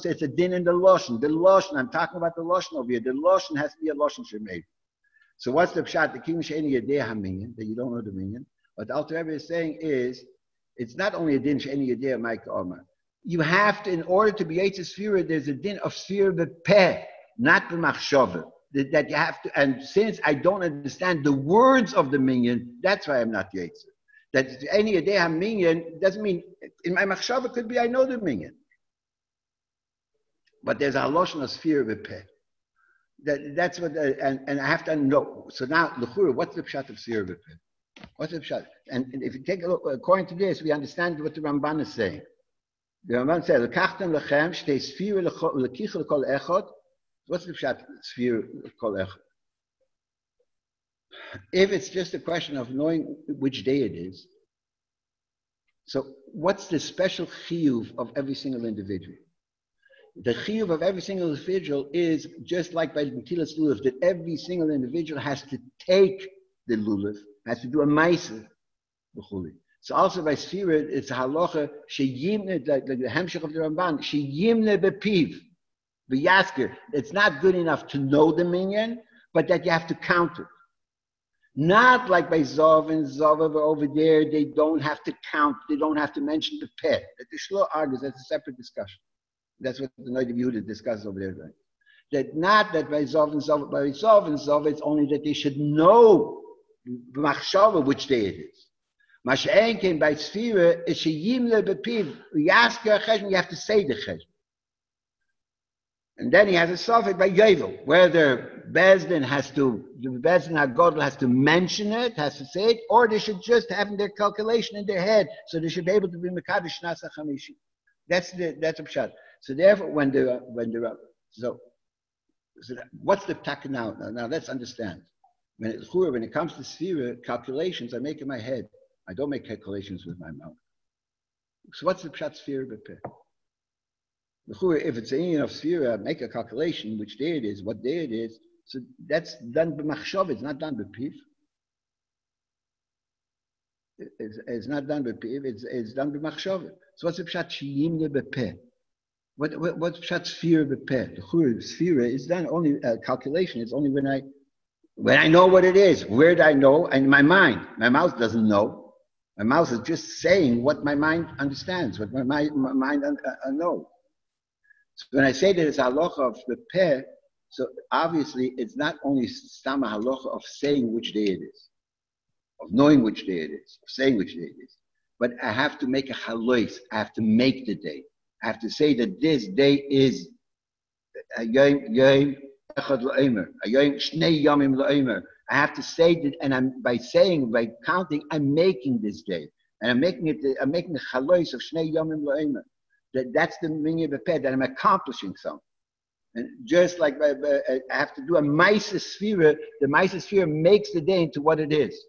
it's a din in the lashon. The lashon, I'm talking about the lashon over here. The lashon has to be a lashon shemevin. So what's the pshat? The king she'eni yedei haminyan, that you don't know the minyan. What the Alter Rebbe is saying is, it's not only a din she'eni yedei hamayka omar. You have to, in order to be Yetzer Sphira, there's a din of Sphira bepeh. not b'machshava. That you have to, and since I don't understand the words of the minyan, that's why I'm not Yetzer. That any idea minyan doesn't mean, in my machshava could be I know the minyan. But there's a loshon of sphere b'peh. That's what, and I have to know. So now, l'chura, what's the pshat of sphere b'peh? What's the pshat? And if you take a look, according to this, we understand what the Ramban is saying. The Ramban says, "L'kachtem lechem shtei sphere l'kicha l'kol echad." What's the pshat sphere l'kol echad? If it's just a question of knowing which day it is, so what's the special chiyuv of every single individual? The chiyuv of every single individual is just like by Netilas Lulav, that every single individual has to take the lulav, has to do a ma'aser. So also by Sfira, it's a halacha, sheyimne, like the hemshech of the Ramban, sheyimne bepiv, v'yasker. It's not good enough to know the minyan, but that you have to count it. Not like by Zov and Zov over there, they don't have to count, they don't have to mention the pet. The Shlo argues, that's a separate discussion. That's what the Noid of Yehuda discusses over there. Right? That not that by Zov and Zov, it's only that they should know Machshava which day it is. Masha'en came by Sfira, it's Sheyim le bepiv, Yasker Cheshma, you have to say the Cheshma. And then he has a suffix by Yovel, whether Bezdin HaGodel has to mention it, has to say it, or they should just have their calculation in their head, so they should be able to be Mekadosh Nasa Chamishi. That's a pshat. So therefore, so what's the tak now? Now let's understand. When it comes to Sfira, calculations I make in my head. I don't make calculations with my mouth. So what's the pshat Sfira b'peh? If it's an Indian of Sfira, make a calculation which day it is, what day it is. So that's done b'machshava. It's not done b'piv. It's not done b'piv. It's done b'machshava. So what's the pshat sheyimne b'peh? What's pshat Sfira b'peh? The Sfira is done only calculation. It's only when I know what it is. Where do I know? And my mind. My mouth doesn't know. My mouth is just saying what my mind understands, what my mind knows. So when I say that it's halacha of the peh, so obviously it's not only stam halacha of saying which day it is, of knowing which day it is, of saying which day it is, but I have to make a halois. I have to make the day. I have to say that this day is yom echad l'omer, yom shnei yomim l'omer. I have to say that, and by counting, I'm making this day, and I'm making the chalois of shnei yomim l'omer. That's the minyan b'peh, that I'm accomplishing something. And just like I have to do a ma'aser sfira, the ma'aser sfira makes the day into what it is.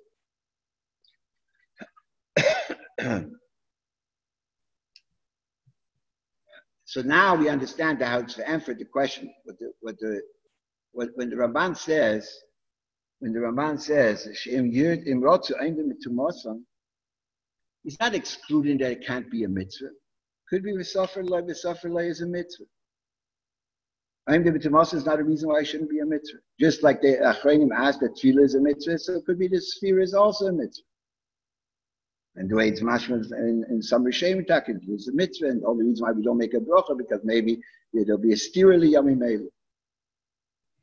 So now we understand how to answer the question. When the Ramban says, he's not excluding that it can't be a mitzvah. Could be v'sofer lay is a mitzvah. Aim de b'tumasa is not a reason why it shouldn't be a mitzvah. Just like the Achronim asked that tefillah is a mitzvah, so it could be the sphere is also a mitzvah. And the way it's mashma in some Rishem Takid is a mitzvah, and the only reason why we don't make a bracha because maybe there'll be a stirili yami mele.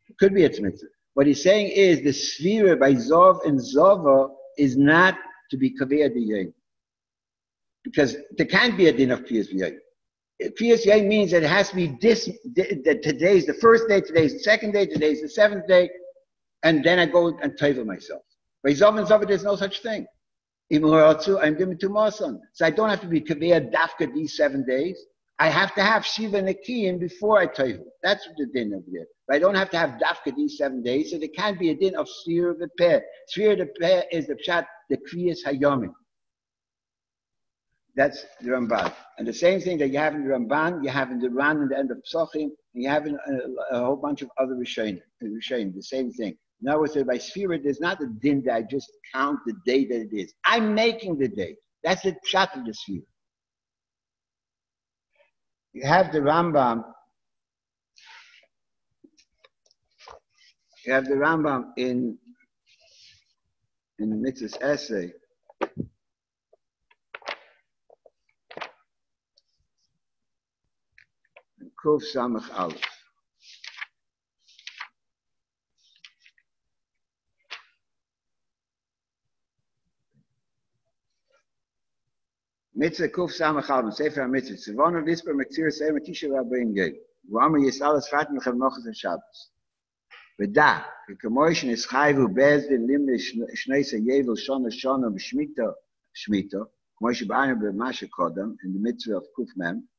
It could be it's mitzvah. What he's saying is the sphere by Zov and Zova is not to be kaveh the because there can't be a din of Kriyas V'yayim. Kriyas V'yayim means that it has to be that today's the first day, today's the second day, today's the seventh day, and then I go and taiva myself. By Zov and Zova, there's no such thing. I'm giving to Masan. So I don't have to be Kaveh Dafka these 7 days. I have to have Shiva Nekiyim before I taiva. That's the din of it. But I don't have to have Dafka these 7 days, so there can't be a din of Sfira V'peh. Sfira V'peh is the pshat, the Kriyas Hayomim. That's the Ramban. And the same thing that you have in the Ramban, you have in the Ran in the end of Psochim, and you have in a whole bunch of other Rishonim, the same thing. In other words, by Sfira, there's not a din that I just count the day that it is. I'm making the day. That's the pshat of the Sfira. You have the Rambam. You have the Rambam in the Mitzvah's essay. Kuf Samach Aleph. Mitzvah kuf samachal, Sefer HaMitzvah, Tzivonu Lisper Metzir Seir Tisha V'Abayim Gei. V'amar Yisrael Esfat Mechem Nochas and Shabbos. V'da, K'kamoishin Eschayvu Bezdin Limne Shneisa Yevel Shona Shona B'Shmita Shmita, K'moish B'Arna B'Masha Kodam, in the mitzvah of Kuf Mem,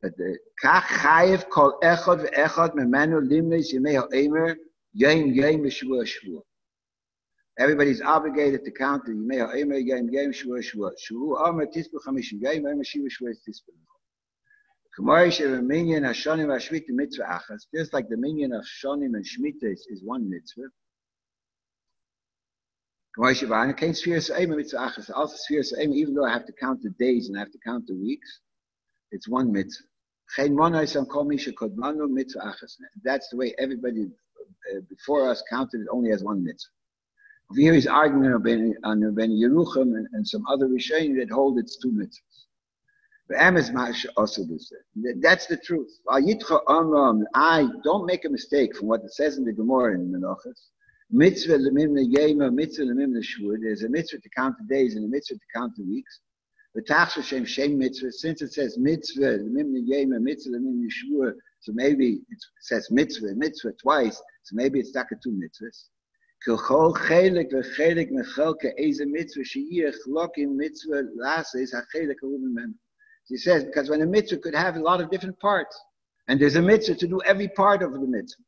that the Kach Chayev Kol Echad V'Echad Memenu Limne Yimei HaEmer Yom Yom B'Shvua Shvua. Everybody's obligated to count the Yimei HaEmer Yom Yom Shvua Shvua. Shvua Omer Tisbu Chamishim Yom Omer Shiva Shvua Tisbu. Just like the minyan of Shonim and Shemitah is one mitzvah. Also, even though I have to count the days and I have to count the weeks, it's one mitzvah. That's the way everybody before us counted it only as one mitzvah. Here he's arguing on Ben Yerucham and some other Rishonim that hold it's two mitzvahs. That's the truth. I don't make a mistake from what it says in the Gemara in Menachos. Mitzvah lemimna yema, mitzvah lemimna shvur. There's a mitzvah to count the days and a mitzvah to count the weeks. V'tachsha shem shem mitzvah. Since it says mitzvah lemimna yema, mitzvah lemimna shvur, so maybe it says mitzvah twice. So maybe it's taka two mitzvahs. Kilchol chelik v'chelik mechelke eze mitzvah sheyich lokim mitzvah lasa is hachelik alumen. He says, because when a mitzvah could have a lot of different parts, and there's a mitzvah to do every part of the mitzvah.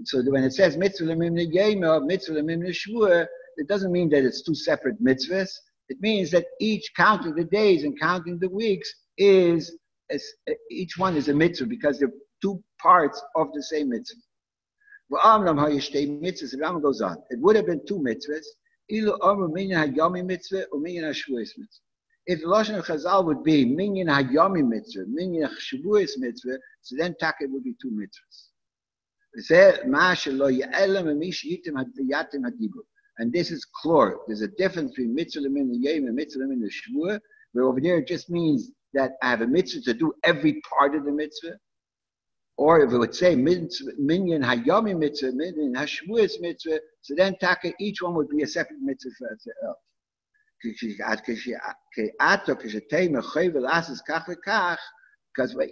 So when it says mitzvah lemimna yema, mitzvah lemimna shvur, it doesn't mean that it's two separate mitzvahs. It means that each counting the days and counting the weeks each one is a mitzvah because they're two parts of the same mitzvah. The Rambam goes on. It would have been two mitzvahs. If the Lashon of Chazal would be Minyan HaYomi Mitzvah, Minyan HaShavuos Mitzvah, so then Taka would be two mitzvahs. And this is clear. There's a difference between Mitzvah L'min L'Yem and Mitzvah L'min L'Shvua, where over there it just means that I have a mitzvah to do every part of the mitzvah. Or if it would say Minyan HaYomi Mitzvah, Minyan HaShavuos Mitzvah, so then Taka, each one would be a separate mitzvah for itself. Because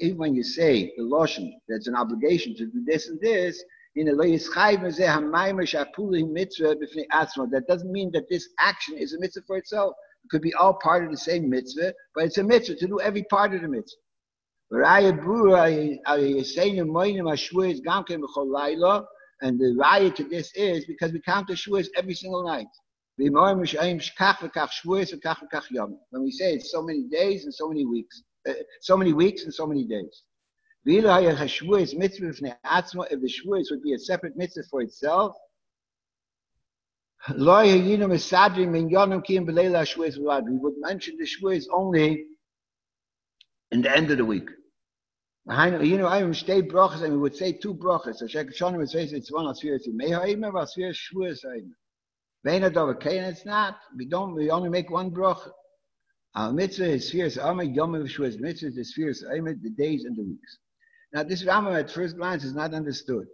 even when you say the Lashon, there's an obligation to do this and this, that doesn't mean that this action is a mitzvah for itself. It could be all part of the same mitzvah, but it's a mitzvah to do every part of the mitzvah. And the raya to this is because we count the shvuos every single night. When we say it's so many days and so many weeks, so many weeks and so many days. If the shvuos would be a separate mitzvah for itself, we would mention the shvuos only in the end of the week. I stay brachas and we would say two brachas. So Sheikh Shonim would say it's one asfiras mehaim, asfiras shvuos haim. It's not. We only make one bracha. Our mitzvah is spheres Amar Yom Shvuos. Mitzvah is the spheres the days and the weeks. Now this Rambam at first glance is not understood.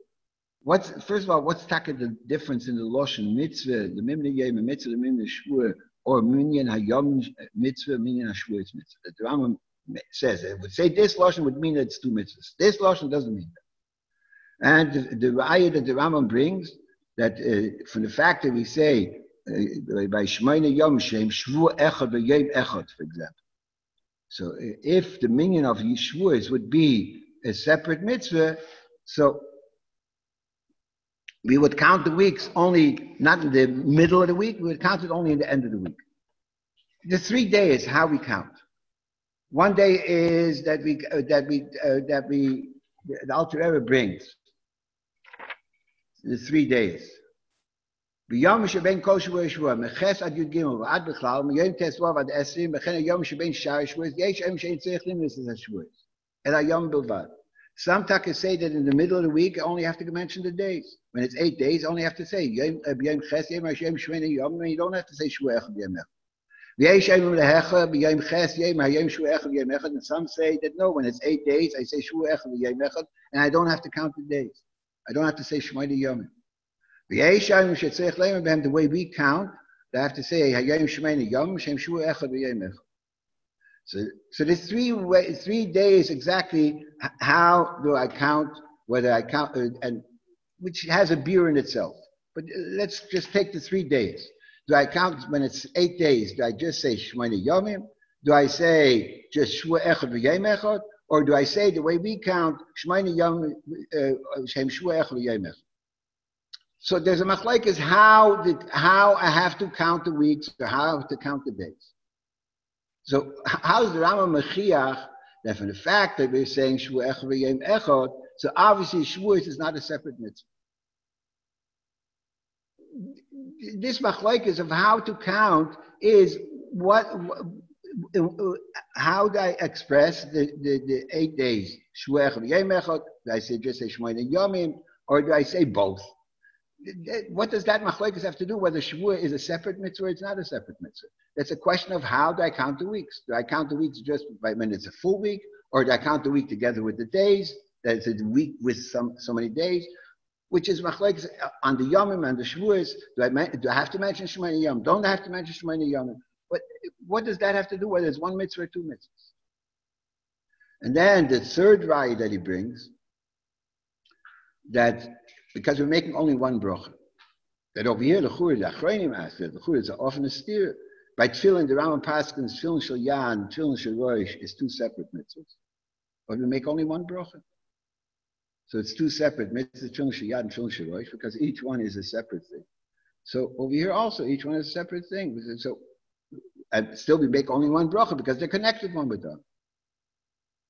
First of all, what's the difference in the Lashon mitzvah, the Mimna Yom, mitzvah, the Mimna Shvur, or Minyan HaYom mitzvah, Minyan HaShvuos mitzvah? That the Rambam says it would say this Lashon would mean that it's two mitzvahs. This Lashon doesn't mean that. And the raya that the Rambam brings, that from the fact that we say by Shemaina Yom Shem Shvu Echad V'Yom Echad, for example. So if the minyan of Yishvuos would be a separate mitzvah, so we would count the weeks only not in the middle of the week. We would count it only in the end of the week. The 3 days how we count. One day is that the Alter Rebbe brings. The 3 days. ביום שבין כל שבוע שבוע, מחס עד י"ג ועד בכלל, מיום ט"ו עד 20, וכן היום שבין שאר השבועות, יש היום שאין צריך למנוס את השבועות, אלא היום בלבד. Some takas say that in the middle of the week, I only have to mention the days. When it's 8 days, I only have to say, yom ches, yom shveni yom, and you don't have to say shvu echad yom echad. V'yesh yom lehecha, b'yom ches, yom shvu echad yom echad, and some say that no, when it's 8 days, I say shvu echad yom echad, and I don't have to count the days. I don't have to say shmoni yom. The way we count, they have to say Hayom Shemini Yom Shem Shvu Echad V'Yom Echad. So there's 3 days exactly. How do I count? Whether I count, and which has a beer in itself. But let's just take the 3 days. Do I count when it's 8 days? Do I just say Shmona Yomim? Do I say just Shua Echad V'Yom Echad? Or do I say the way we count Shmona Yomim Shem Shua Echad V'Yom Echad? So there's a machlekes how I have to count the weeks or how I have to count the days. So how is the Rambam Mechiach that from the fact that we're saying Shua Echad V'Yom Echad, so obviously Shavuos is not a separate mitzvah. This machlekes of how to count is how do I express the 8 days? Shua Echad V'Yom Echad? Do I just say Shmona Yomim, or do I say both? What does that machlekes have to do? Whether Shavuot is a separate mitzvah or it's not a separate mitzvah? That's a question of how do I count the weeks? Do I count the weeks just when it's a full week, or do I count the week together with the days? That it's a week with so many days, which is machlekes on the Yomim and the Shavuos. Do I have to mention Shemona Yom? Don't I have to mention Shemona Yom? But what does that have to do? Whether it's one mitzvah or two mitzvahs? And then the third raya that he brings, that because we're making only one bracha, that over here the Achronim asked it. The Chur is often a steer. By Tefillin, the Rambam Paskins, Tefillin Shel Yan, Tefillin Shel Rosh is 2 separate mitzvahs, but we make only one bracha. So it's 2 separate mitzvahs, Tefillin Shel Yan and Tefillin Shel Rosh, because each one is a separate thing. So over here also, each one is a separate thing. So and still we make only one bracha because they're connected one with the other.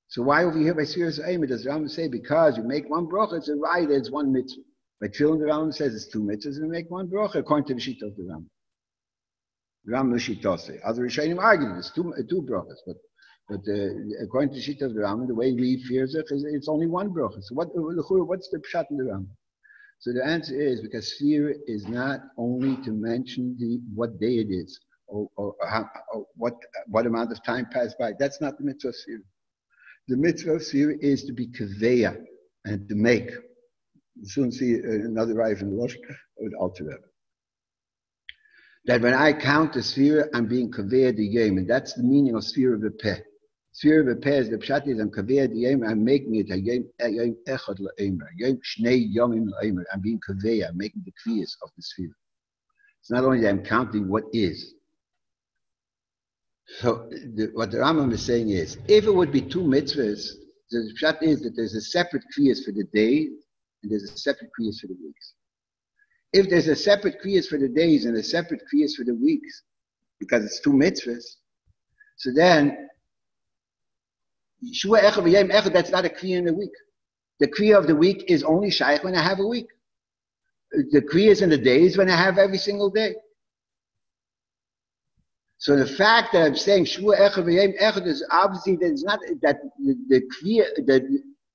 So why over here by Sfiras Eimer does the Rambam say because you make one bracha, it's a right, it's one mitzvah. By Tefillin, the Rambam says it's 2 mitzvahs and we make one bracha according to the sheet of the Rambam. The Rambam Shitose. Other Rishonim argue it's two brachas, but according to the sheet of the Rambam, the way we fear it is it's only one bracha. So what's the pshat in the Rambam? So the answer is because Sfira is not only to mention what day it is or what amount of time passed by. That's not the mitzvah of Sfira. The mitzvah of Sfira is to be kaveya and to make. We'll soon see another raya from the Rosh with Alter Rebbe. That when I count the Sfira, I'm being kaveya the yom, and that's the meaning of Sfira v'peh. Sfira v'peh is the pshat is I'm kaveya the yom, I'm making it a yom echad l'omer, yom shnei yomim l'omer. I'm being kaveya, I'm making the kviyas of the Sfira. It's not only that I'm counting what is. So what the Rambam is saying is, if it would be 2 mitzvahs, the pshat is that there's a separate kriyas for the days and there's a separate kriyas for the weeks. If there's a separate kriyas for the days and a separate kriyas for the weeks, because it's 2 mitzvahs, so then Shua Echad V'Yom Echad, that's not a kriya in the week. The kriya of the week is only shaykh when I have a week. The kriyas in the days when I have every single day. So the fact that I'm saying Shua Echad V'Yom Echad is obviously that it's not that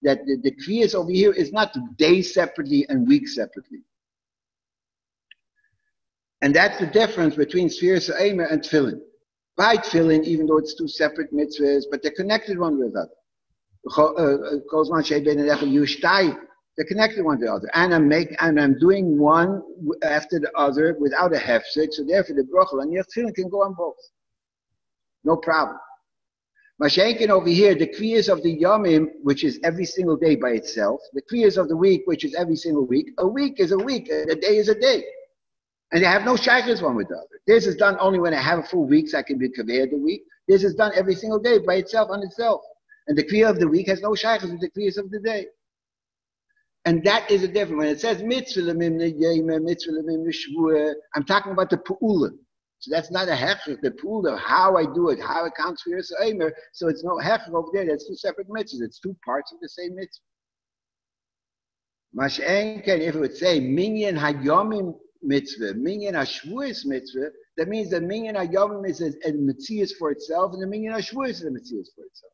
the kriyas over here is not days separately and weeks separately. And that's the difference between Sfiras Eimer and Tefillin. By Tefillin, even though it's 2 separate mitzvahs, but they're connected one with the other. They're connected one to the other. And I'm doing one after the other without a hefsek, so therefore the bracha and your Tefillin can go on both. No problem. Mashenkin over here, the kriyas of the yomim, which is every single day by itself, the kriyas of the week, which is every single week, a week is a week, a day is a day. And they have no shaykhs one with the other. This is done only when I have a full week, so I can be kaveya the week. This is done every single day by itself on itself. And the kriya of the week has no shaykhs with the kriyas of the day. And that is a difference. When it says mitzvah l'mimne yema, mitzvah l'mimne shvuah, I'm talking about the pu'ula. So that's not a hechach, the pu'ula, how I do it, how it counts for your Eimer. So it's no hechach over there. That's 2 separate mitzvahs. It's 2 parts of the same mitzvah. Mash'enken, if it would say minyan hayomim mitzvah, minyan hashvuas mitzvah, that means that minyan hayomim is a mitzvah for itself, and the minyan hashvuas is a mitzvah for itself.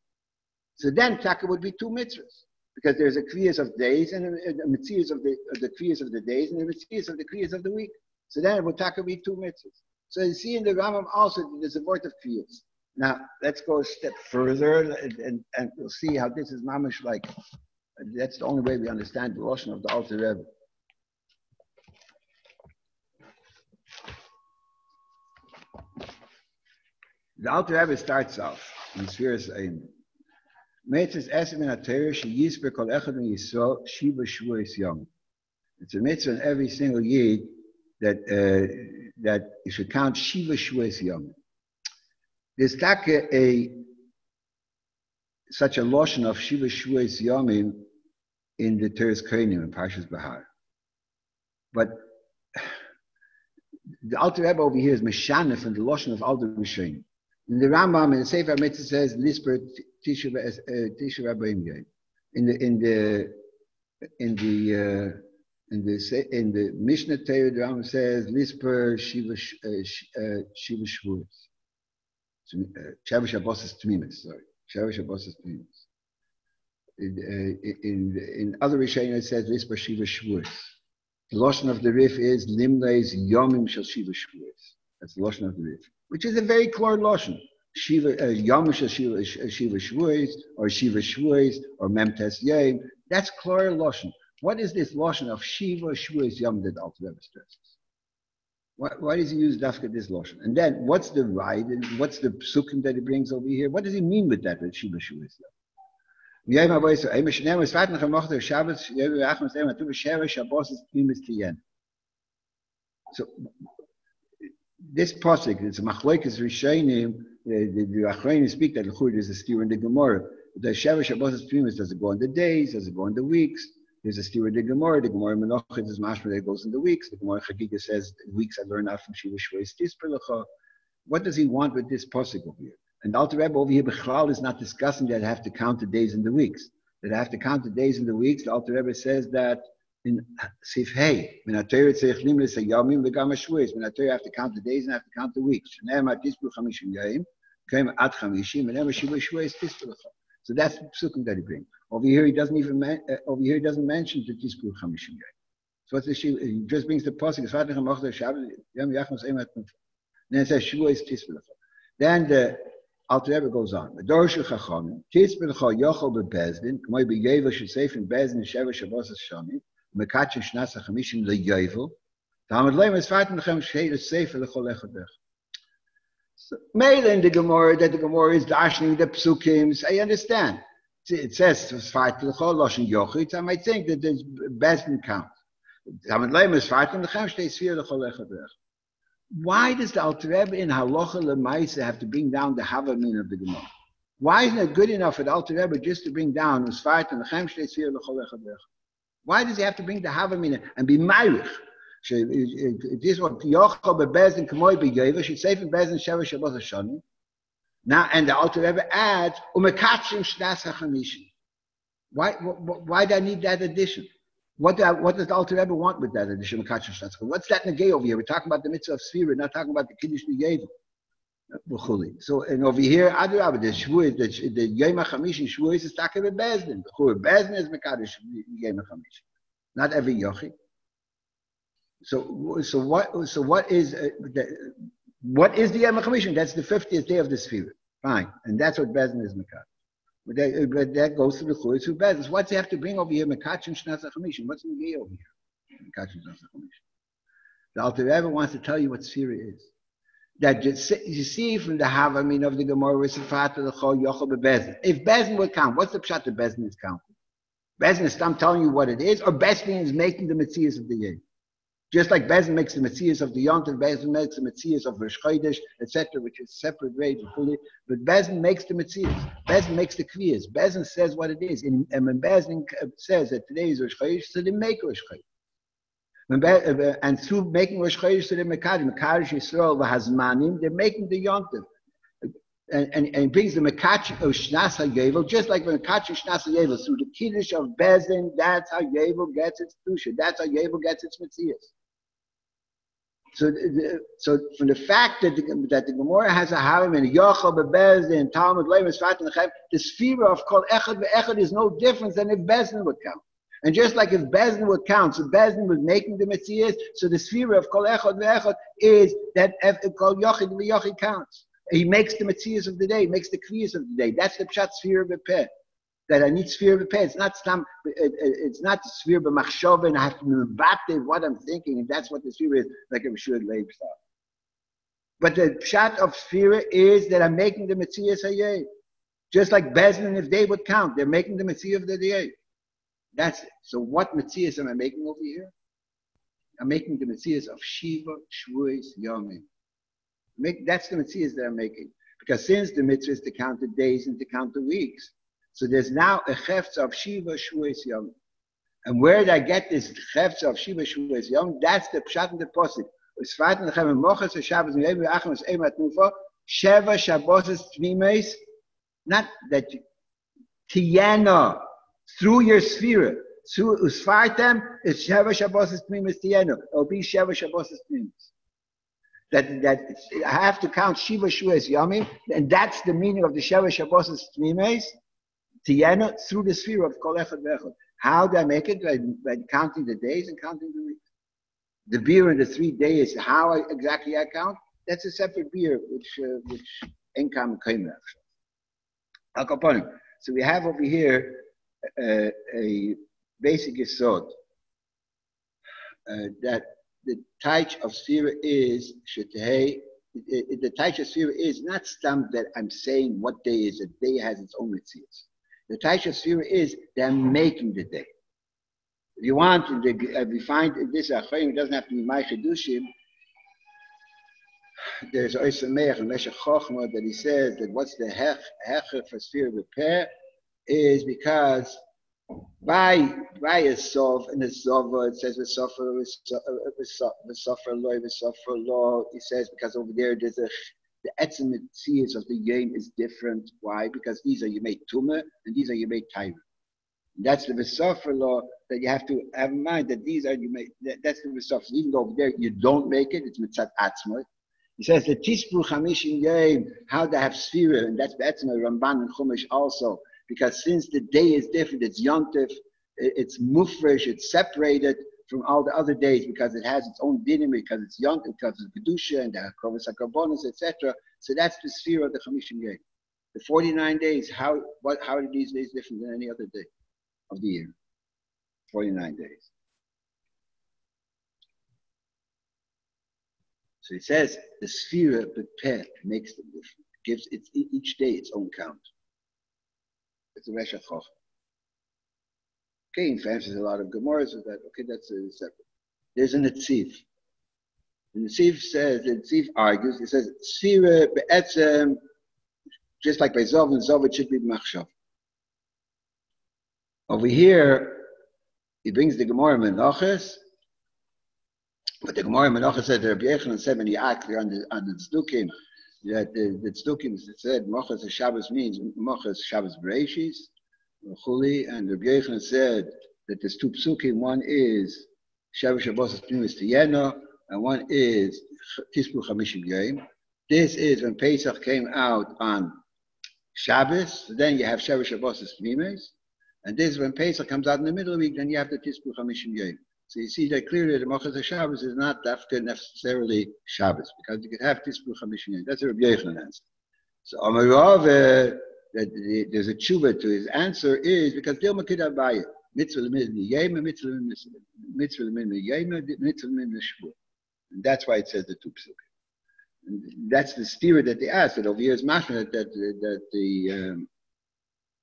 So then taka would be 2 mitzvahs. Because there's a kriyas of days and a mitzvahs of the kriyas of the days and the mitzvahs of the kriyas of the week. So then it would taka be 2 mitzvahs. So you see in the Rambam also there's a word of kriyas. Now let's go a step further and we'll see how this is mamish like. That's the only way we understand the lashon of the Alter Rebbe. The Alter Rebbe starts off. in Spheres Ein. Mitzvahs Esim in Atayr, she yisper kol echad in Yisrael, Shiva Shvuos Yom. It's a mitzvah in every single Yid that you should count Shiva Shvuos Yom. There's such a lotion of Shiva Shvuos Yomim in the Teres Kohanim in Parshas Bahar. But the Alter Rebbe over here is Meshanef and the lotion of Alter Rishonim. In the Rambam, in the Sefer HaMitzvah says, Lisper Tisha Rabbeim Yom. In the Mishnah Torah, the Rambam says, Lisper Shiva Shvuos. Shavuos Shabbos Tmimis, sorry. Shavuos Shabbos Tmimis. In other Rishonim it says, Lisper Shiva Shvuos. The Lashon of the Rif is Limleis Yomim Shel Shiva Shvuos. That's the Lashon of the Rif, which is a very clear Lashon. Shiva Yom Shel Shiva Shvuos, or Shiva Shvuos, or Memtes Yom. That's clear Lashon. What is this Lashon of Shiva Shvuos Yom that Alter Rebbe stresses? Why does he use Dafka this Lashon? And then what's the ride and what's the psukim that he brings over here? What does he mean with that Shiva Shvuos Yom? So this pasuk, it's a machlokes rishonim. The Achronim speak that there's a steer in the Gemara. The Shavuos Shabbos Tmimis, does it go in the days? Does it go in the weeks? There's a steer in the Gemara. The Gemara Menachos is mashma that goes in the weeks. The Gemara Chagiga says weeks I learn out from Shiva Shvuos Tisper Lecha. What does he want with this pasuk over here? And the Alter Rebbe over here, Bechlal, is not discussing that I have to count the days and the weeks. That I have to count the days and the weeks. The Alter Rebbe says that in Sif Hey, when I tell you it's a Yomim v'gam Shvuos, when I tell you I have to count the days and I have to count the weeks. So that's the psukim that he brings. Over here he doesn't even mention the Tispu Chamishim Yom. So what's the Shiva? He just brings the pasuk. Then it says Shvuos Tispu. Then the Alter Rebbe goes on. The Dorshu Chachamim Tispu Yochel beBezdin. K'may beYevel should say from Bezdin Shavuos Shabbos Shani. Mekatchen Shnas HaChamishim leYevel. Talmud Leim is fighting Lechem Shei Sefer Lechol Echadech. Made in the Gemara that the Gemara is dashing the psukim. I understand. It says to fight the Chol Loshen Yochitz. I might think that there's Bezdin count. Talmud Leim is fighting Lechem Shei Sefer Lechol Echadech. Why does the Alter Rebbe in Halacha L'Maisa have to bring down the Havamin of the Gemara? Why isn't it good enough for the Alter Rebbe just to bring down Usfart and Lechem Shtei Tzir L'Chol Echadech? Why does he have to bring the Havamin and be Meirich? This is what Yochel beBezdin K'moi beYevel should say from Bezdin Shavuos Shabbos Shani. Now, and the Alter Rebbe adds Umekatchim Shnas HaChamishim. Why do I need that addition? What does the Alter Rebbe want with that addition? What's that negay over here? We're talking about the mitzvah of Sfira, not talking about the Kiddush Yevel. So, and over here, Adarabah, the Shvuos, the Yom HaChamishim Shvuos is talking about Bezdin. Bezdin is Mekadosh Yom HaChamishim, not every Yochi. So what is the Yom HaChamishim? That's the 50th day of the Sfira. Fine, and that's what Bezdin is Mekadosh. But that goes to the Chutz who Bezdin. What's he have to bring over here? Mekatchen Shnas HaChamishim. What's the negay over here? Mekatchen Shnas HaChamishim. The Alter Rebbe wants to tell you what Sfira is. That you see from the Havamin of the Gemara, if Bezdin would count, what's the pshat that Bezdin is counting? Bezdin is telling you what it is, or Bezdin is making the Metzias of the Yom. Just like Bezdin makes the Metzias of the Yom, Bezdin makes the Metzias of Rosh Chodesh, etc., which is separate grades fully. But Bezdin makes the Metzias. Bezdin makes the Kviyas. Bezdin says what it is. And when Bezdin says that today is Rosh Chodesh, so they make Rosh Chodesh. And through making Rosh Chodesh, so they Mekadosh Yisrael v'Hazmanim, they're making the Yom Tov. And brings the Mekatch of Shnas HaYevel, just like when Mekatch of Shnas HaYevel, through the Kiddush of Bezdin, that's how Yevel gets its Kedusha. That's how Yevel gets its Metzias. So from the fact that the Gemara has a Harim and a Yochel beBezdin, Talmud Leim is Fat and Lechem, the Sphira of Kol Echad ve'Echad is no different than if Bezdin would count. And just like if Bezdin would count, so Bezdin was making the Metzias, so the Sphira of Kol Echad ve'Echad is that Kol Yochid ve'Yochid counts. He makes the Metzias of the day, makes the Kviyas of the day. That's the Pshat Sphira b'Peh. That I need Sphira b'Peh. It's not Sphira b'Machshava, and I have to mevate what I'm thinking, and that's what the Sphira is, like a Rishud Leib stuff. But the Pshat of Sphira is that I'm making the Metzias Hayeh. Just like Bezdin, if they would count, they're making the Mitzvah of the day. That's it. So what Mitzvahs am I making over here? I'm making the Mitzvahs of Shiva, Shvuos, Yomim. That's the Mitzvahs that I'm making. Because since the mitzvah is to count the days and to count the weeks, so there's now a chefz of Shiva, Shvuos, Yomim. And where did I get this chefz of Shiva, Shvuos, Yomim? That's the pshat in the posik. Sheva Shabbos Tmimes, not that Tiena, through your sphere, through Usfartem, it's Sheva Shabbos Tmimes Tiena. It'll be Sheva Shabbos Tmimes. That I have to count Shiva Shvuos Yomim, and that's the meaning of the Sheva Shabbos Tmimes Tiena through the sphere of Kol Echad V'Echad. How do I make it? By counting the days and counting the weeks. The beer in the 3 days, how exactly I count, that's a separate beer, which Enkam Kaimer. So we have over here a basic yesod that the taich of Sphira is Shetehei. The taich of Sphira is not stam that I'm saying what day is. A day has its own mitzvahs. The taich of Sphira is that I'm making the day. If you want, we find this Achayim, it doesn't have to be my Chedushim. There's Oysa Meir and Meshach Chochma that he says that what's the hecher for Sphira repair is because by a sov in the sova it says v'sofer loy v'sofer law. He says because over there there's the etzem mitzias of the yom is different. Why? Because these are Yemei Tumah and these are Yemei Taira. That's the v'sofer law that you have to have in mind that these are that's the v'sofer. Even though over there you don't make it, it's mitzat atzmah. He says the tispru chamishim yom, how to have sphira, and that's etzem Ramban and Chumash also. Because since the day is different, it's yontif, it's mufresh, it's separated from all the other days because it has its own dinim, because it's yontif, because it's kedusha and the krovos hakarbonos, etc. So that's the sphere of the chamishim yom. The 49 days, how are these days different than any other day of the year? 49 days. So it says the sphere of the peh makes them different. Gives each day its own count. It's a Meshach Chochma. Okay, in France there's a lot of Gemaras with that. Okay, that's separate. There's a Netziv. The Netziv says, the Netziv argues, it says, Sphira be'etzem, just like by Zov and Zov, it should be Machshav. Over here, he brings the Gemara Menachos, but the Gemara Menachos said, Rabbi Yochanan said, when he asked on the Tzdukim, that the Tzdukim said Mochas Shabbos means Mochas Shabbos Bereishis, Chuli, and Rabbi Yochanan said that there's two Psukim. One is Shabbos Shabbos Tmimis Tiyeno, and one is Tispru Chamishim Yom. This is when Pesach came out on Shabbos. So then you have Shabbos Shabbos Tmimis, and this is when Pesach comes out in the middle of the week. Then you have the Tispru Chamishim Yom. So you see that clearly the Mochas Shabbos is not after necessarily Shabbos, because you could have Tispru Chamishim Yom. That's a Rabbi Yochanan answer. So Amarav, that there's a tshuva to his answer is because Dilma Kid Abaya, Mitzvah L'min Yema, Mitzvah L'min Yema, Mitzvah L'min Shvur. And that's why it says the two psukim. That's the spirit that they asked. That over here is mashma that the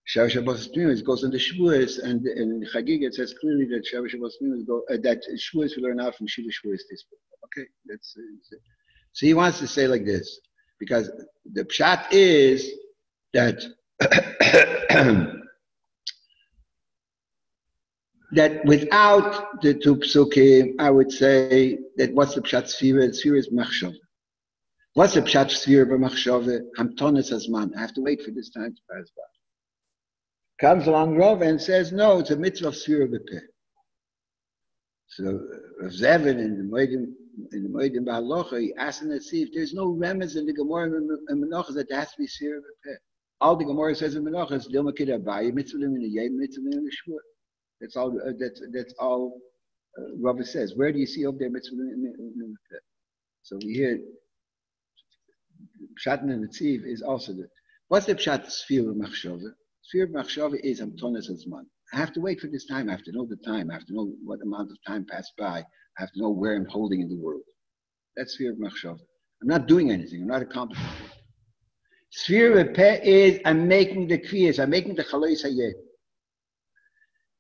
Shabbos Shabbos Tmimis goes into Shavuos, and in Chagiga it says clearly that Shabbos Shabbos Tmimis that Shavuos we learn out from Shiva Shavuos Tispa. Okay, that's so he wants to say like this because the pshat is that that without the two psukim, I would say that what's the pshat sphira? Sphira is machshav. What's the pshat sphira for machshav? Hamtonis azman. I have to wait for this time to pass by. Comes along Rav and says, no, it's a mitzvah of Sphira B'Peh. So Rav Zevin in the Moedim B'Halocha, he asked him to see if there's no remez in the Gemara and Menachos that there has to be Sphira B'Peh. All the Gemara says in Menachos, Dilma Kid Abaye, mitzvah in the Yem, mitzvah in the Shvur. That's all. That's all. Rav says. Where do you see over there mitzvah in the Peh? So we hear Pshat and Netziv is also the. What's the Pshat Sphira Machshava? Sphira Machshava is Amtonis Azman. I have to wait for this time. I have to know the time. I have to know what amount of time passed by. I have to know where I'm holding in the world. That's Sphira Machshava. I'm not doing anything. I'm not accomplishing anything. Sphira Peh is I'm making the kriyas, I'm making the chalois hayeh.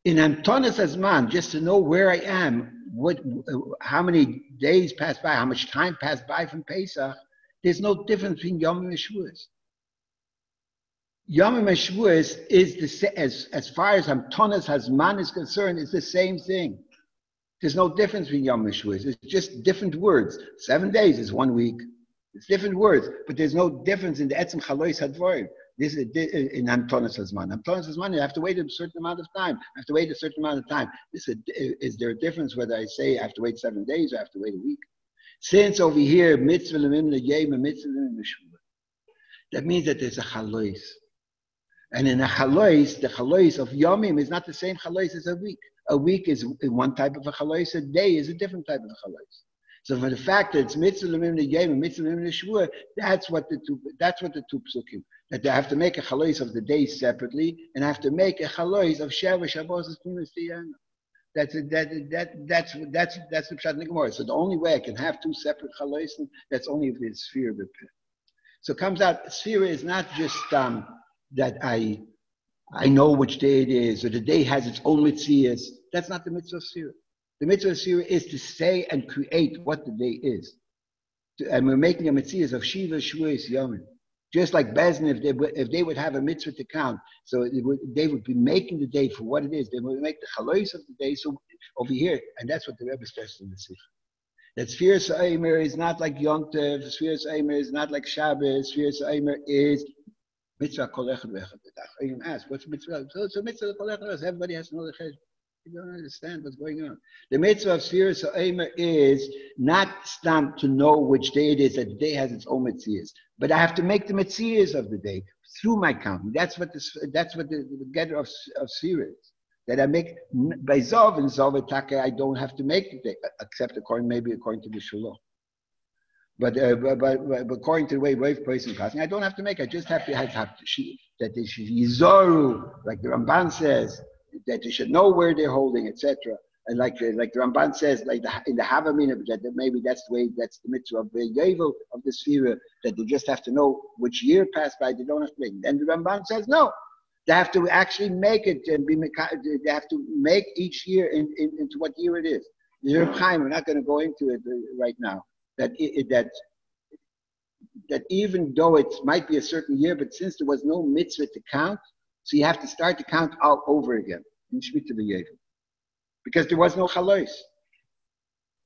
In Antonis Azman, just to know where I am, how many days passed by, how much time passed by from Pesach, there's no difference between Yom and Shavuos. Yom and Shavuos is as far as Antonis Azman is concerned, it's the same thing. There's no difference between Yom and Shavuos. It's just different words. 7 days is 1 week. It's different words, but there's no difference in the etzem chalois hadvarim. This is in Antonis Hazman. Antonis Hazman, you have to wait a certain amount of time. I have to wait a certain amount of time. Is there a difference whether I say I have to wait 7 days or I have to wait a week? Since over here, mitzvah l'mimna yema, mitzvah l'mimna shuvah, that means that there's a chalois. And in a chalois, the chalois of yomim is not the same chalois as a week. A week is one type of a chalois, a day is a different type of a chalois. So for the fact that it's mitzvah l'mimna yema, mitzvah l'mimna shuvah, that's what the two psukim. That they have to make a chalois of the days separately, and have to make a chalois of Sheva Shabbos as Pnimis Tiyana. That's the pshat in the Gemara. So the only way I can have two separate chalois, that's only if it's sphere of the pit. So it comes out, sphere is not just that I know which day it is, or the day has its own mitzias. That's not the mitzvah of sphere. The mitzvah of sphere is to say and create what the day is. And we're making a mitzias of Shiva Shavuos Yomim. Just like Bezdin, if they would have a mitzvah to count, so they would be making the day for what it is. They would make the chalois of the day. So over here, and that's what the Rebbe stresses in the Sikh. That Sfira Sa'aymer is not like Yom Tov. Sfira Sa'aymer is not like Shabbos. Sfira Sa'aymer is mitzvah kol echad ve'echad. You ask, what's mitzvah? So mitzvah kol echad. Everybody has to know the cheshbon. You don't understand what's going on. The mitzvah of Sfira Sa'aymer is not stamped to know which day it is, that the day has its own mitzvahs. But I have to make the mitzvahs of the day through my counting. That's what the getter of Sfira is. That I make by Zov and Zov Etake, I don't have to make the day, except according to the Shalom. But according to the way Rav person is passing, I don't have to make. I just have to that they should yizoru, like the Ramban says, that they should know where they're holding, etc. And like the Ramban says, like in the Havamina, that maybe that's the mitzvah of the Yovel of the Sphira, that they just have to know which year passed by. They don't have to make. Then the Ramban says no. They have to actually make it and they have to make each year into what year it is. We're not going to go into it right now. That even though it might be a certain year, but since there was no mitzvah to count, so you have to start to count all over again in Shemitah B'Yovel, because there was no chalois,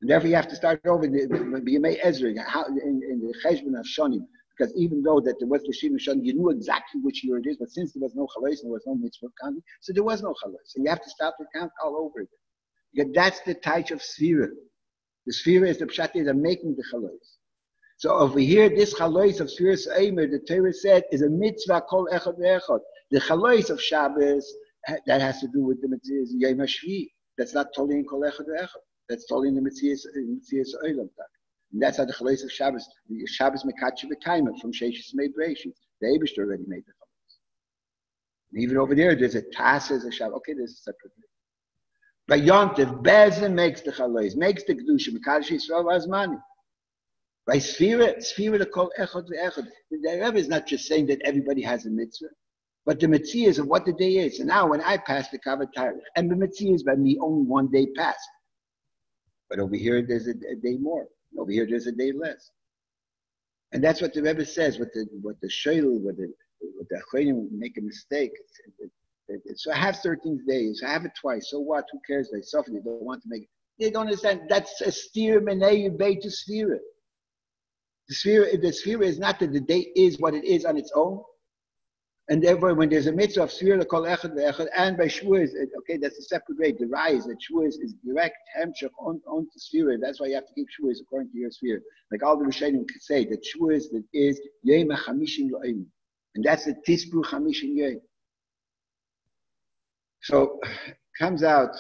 and therefore you have to start over in the Bimei Ezra in the Cheshbon of Shonim. Because even though that there was the Shiva Shon, you knew exactly which year it is, but since there was no chalais and there was no mitzvah counting, so there was no chalais. So you have to start to count all over again. Because that's the type of sphira. The sphira is the pshat is making the chalais. So over here, this chalais of Sphira Sa'aymer, the Torah said, is a mitzvah kol echad ve'echad. The chalais of Shabbos, that has to do with the mitzvahs Yom HaShvi. That's not totally in kol echad ve'echad. That's totally in the mitzvahs Olam. And that's how the chalais of Shabbos, the Shabbos mekachi v'kaimer from Sheishis made Bereishis. The Eibishter already made the chalais. Even over there, there's a tas as a Shabbos. Okay, there's a separate thing. By Yom Tov, Bezin makes the chalais, makes the kedusha mekadosh Yisrael v'azmani. By Sphira the kol echad ve'echad. The Rebbe is not just saying that everybody has a mitzvah, but the mitzvah is of what the day is. So now when I pass the kav atariach, and the mitzvah is by me only 1 day passed. But over here, there's a day more. Over here, there's a day less, and that's what the Rebbe says. What the shayl, what the achronim make a mistake. So I have 13 days. I have it twice. So what? Who cares? They suffer. They don't want to make it. They don't understand. That's a steer menei beit to steer. The sphere is not that the day is what it is on its own, and therefore when there's a mitzvah of sphere kol echad ve'echad, and by Shavuos, okay, that's a separate way. The rise that Shavuos is direct hemshech on the sphere. That's why you have to keep Shavuos according to your sphere. Like all the Rishonim could say that Shavuos that is Yom HaChamishim Yoim, and that's the Tispru Chamishim Yoim. So comes out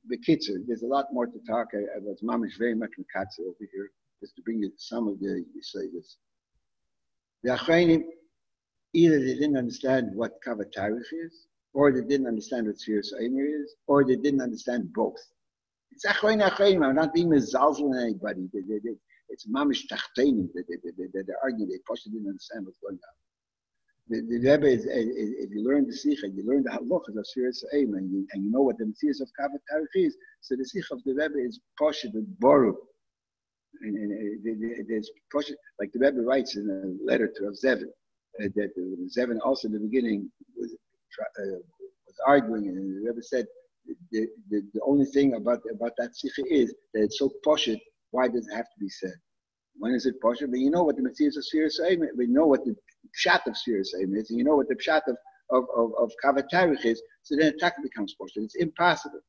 the Kitzur. There's a lot more to talk. I was mamish very much mekatzer over here, just to bring you some of the Yisayis. The Achronim, either they didn't understand what kav atariach is, or they didn't understand what Sphira Sa'aymer is, or they didn't understand both. It's Achronim. I'm not being mezalzel on anybody. It's mamish tachtenim. They're arguing. They possibly didn't understand what's going on. the Rebbe is, if you learn the Sikha, you learn the halachas of Sfiras Ha'omer, and you know what the Metzius of Kav HaTarich is, so the Sikha of the Rebbe is Poshet and Boru. And there's Poshet, like the Rebbe writes in a letter to Rav Zevin, that Zevin also in the beginning was arguing, and the Rebbe said, the only thing about that Sikha is that it's so Poshet, why does it have to be said? When is it Poshet? But you know what the Metzius of Sfiras Ha'omer, we know what the pshat of Sfiras Ha'omer is, and you know what the pshat of Kav HaTarich is, so then attack becomes Poshet. It's impossible.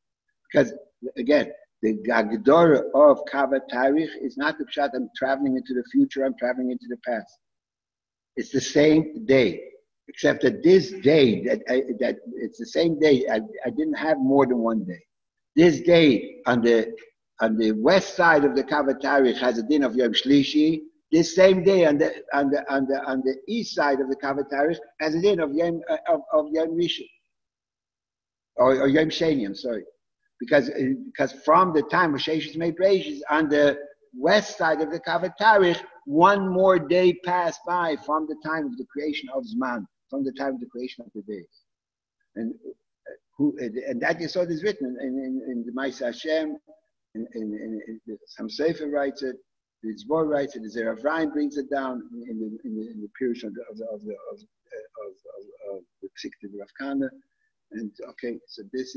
Because, again, the Gagdora of Kav HaTarich is not the pshat, I'm traveling into the future, I'm traveling into the past. It's the same day. Except that this day, that it's the same day, I didn't have more than one day. This day on the west side of the Kav HaTarich has a din of Yom Shlishi. This same day on the east side of the Kav HaTarich has a din of Yom Rishon or Yom Sheni. I'm sorry, because from the time of Sheshes made Breishis on the west side of the Kav HaTarich, one more day passed by from the time of the creation of Zman, from the time of the creation of the days, and that Yesod is written in the Ma'aseh Hashem. Some Sefer writes it, the Zbor writes it, the Zer Avraham brings it down in the period of the Psikta Rav Kana, and okay, so this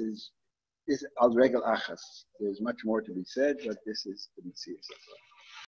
al regel achas. There's much more to be said, but this is the Metzius.